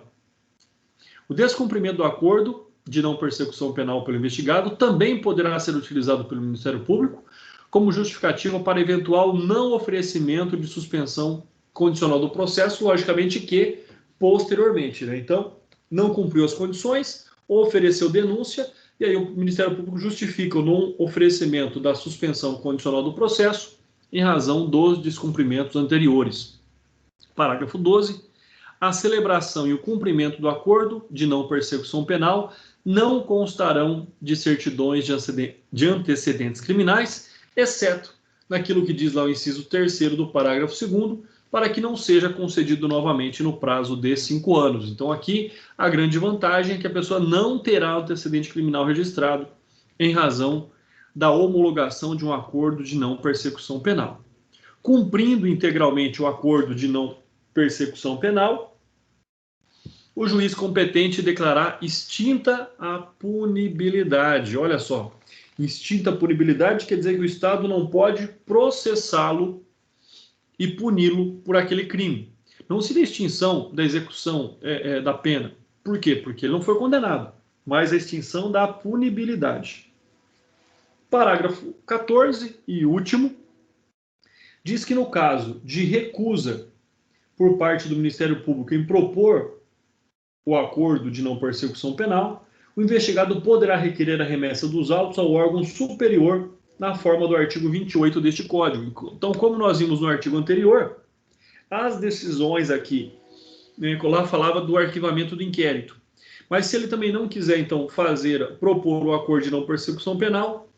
O descumprimento do acordo de não persecução penal pelo investigado também poderá ser utilizado pelo Ministério Público como justificativa para eventual não oferecimento de suspensão condicional do processo, logicamente que posteriormente, né? Então, não cumpriu as condições, ofereceu denúncia, e aí o Ministério Público justifica o não oferecimento da suspensão condicional do processo em razão dos descumprimentos anteriores. Parágrafo 12. A celebração e o cumprimento do acordo de não persecução penal não constarão de certidões de antecedentes criminais, exceto naquilo que diz lá o inciso 3º do parágrafo 2º, para que não seja concedido novamente no prazo de 5 anos. Então aqui a grande vantagem é que a pessoa não terá antecedente criminal registrado em razão da homologação de um acordo de não persecução penal. Cumprindo integralmente o acordo de não persecução penal, o juiz competente declarar extinta a punibilidade. Olha só, extinta a punibilidade quer dizer que o Estado não pode processá-lo e puni-lo por aquele crime. Não seria extinção da execução da pena. Por quê? Porque ele não foi condenado, mas a extinção da punibilidade. Parágrafo 14 e último, diz que no caso de recusa por parte do Ministério Público em propor o acordo de não persecução penal, o investigado poderá requerer a remessa dos autos ao órgão superior na forma do artigo 28 deste Código. Então, como nós vimos no artigo anterior, as decisões aqui, lá falava do arquivamento do inquérito. Mas se ele também não quiser, então, propor o acordo de não persecução penal,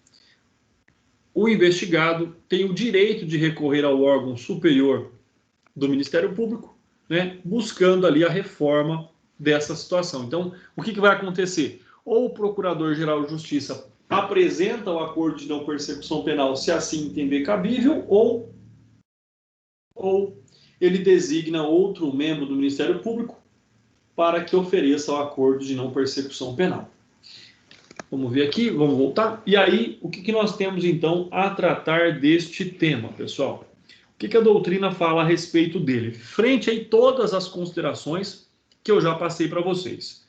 o investigado tem o direito de recorrer ao órgão superior do Ministério Público, né, buscando ali a reforma dessa situação. Então, o que vai acontecer? Ou o Procurador-Geral de Justiça apresenta o acordo de não persecução penal, se assim entender cabível, ou ou ele designa outro membro do Ministério Público para que ofereça o acordo de não persecução penal. Vamos ver aqui, vamos voltar. E aí, o que nós temos então a tratar deste tema, pessoal? O que a doutrina fala a respeito dele? Frente a todas as considerações que eu já passei para vocês.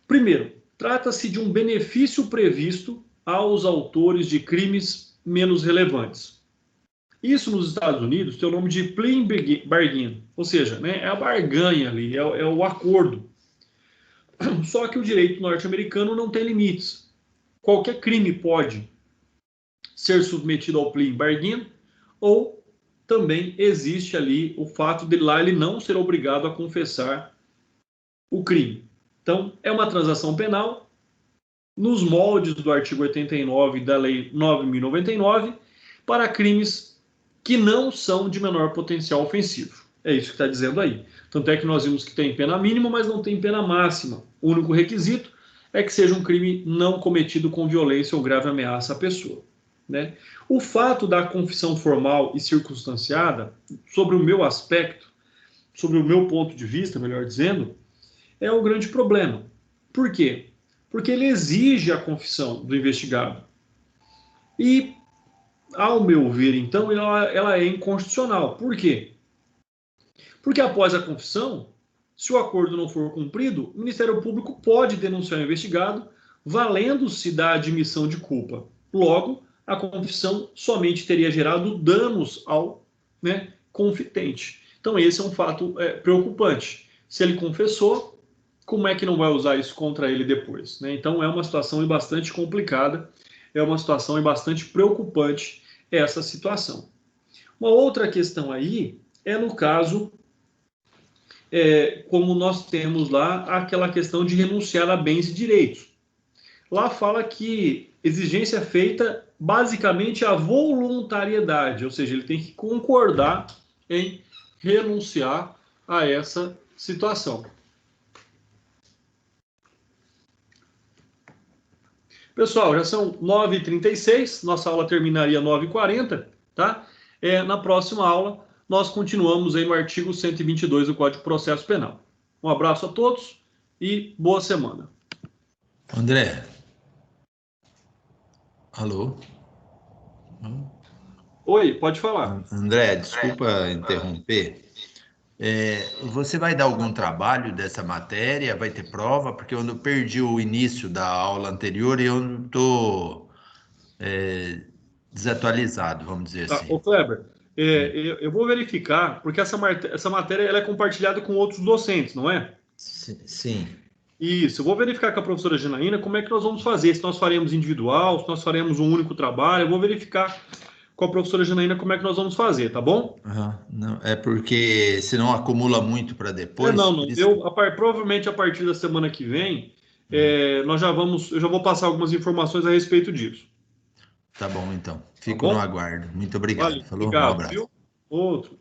Primeiro, trata-se de um benefício previsto aos autores de crimes menos relevantes. Isso nos Estados Unidos tem o nome de plea bargain, ou seja, né, é a barganha ali, é o acordo. Só que o direito norte-americano não tem limites. Qualquer crime pode ser submetido ao plea bargain, ou também existe ali o fato de lá ele não ser obrigado a confessar o crime. Então, é uma transação penal nos moldes do artigo 89 da Lei 9.099 para crimes que não são de menor potencial ofensivo. É isso que está dizendo aí. Tanto é que nós vimos que tem pena mínima, mas não tem pena máxima. O único requisito é que seja um crime não cometido com violência ou grave ameaça à pessoa, né? O fato da confissão formal e circunstanciada, sobre o meu aspecto, sobre o meu ponto de vista, melhor dizendo, é um grande problema. Por quê? Porque ele exige a confissão do investigado. E, ao meu ver, então, ela é inconstitucional. Por quê? Porque após a confissão, se o acordo não for cumprido, o Ministério Público pode denunciar o investigado, valendo-se da admissão de culpa. Logo, a confissão somente teria gerado danos ao, né, confitente. Então, esse é um fato preocupante. Se ele confessou, como é que não vai usar isso contra ele depois, né? Então, é uma situação bastante complicada, é uma situação bastante preocupante essa situação. Uma outra questão aí é no caso, como nós temos lá aquela questão de renunciar a bens e direitos. Lá fala que exigência é feita basicamente à voluntariedade, ou seja, ele tem que concordar em renunciar a essa situação. Pessoal, já são 9h36, nossa aula terminaria 9h40, tá? Na próxima aula, nós continuamos aí no artigo 122 do Código de Processo Penal. Um abraço a todos e boa semana. André. Alô? Oi, pode falar. André, desculpa interromper. Você vai dar algum trabalho dessa matéria? Vai ter prova? Porque eu perdi o início da aula anterior e eu não estou desatualizado, vamos dizer assim. Ô Kleber, eu vou verificar, porque essa matéria ela é compartilhada com outros docentes, não é? Sim. Isso, eu vou verificar com a professora Janaína como é que nós vamos fazer, se nós faremos individual, se nós faremos um único trabalho, eu vou verificar com a professora Janaína como é que nós vamos fazer, tá bom? Não, é porque senão acumula muito para depois. Não. Provavelmente a partir da semana que vem, eu já vou passar algumas informações a respeito disso. Tá bom, então. Fico no aguardo. Muito obrigado. Vale, Falou? obrigado, Um abraço. viu? Outro.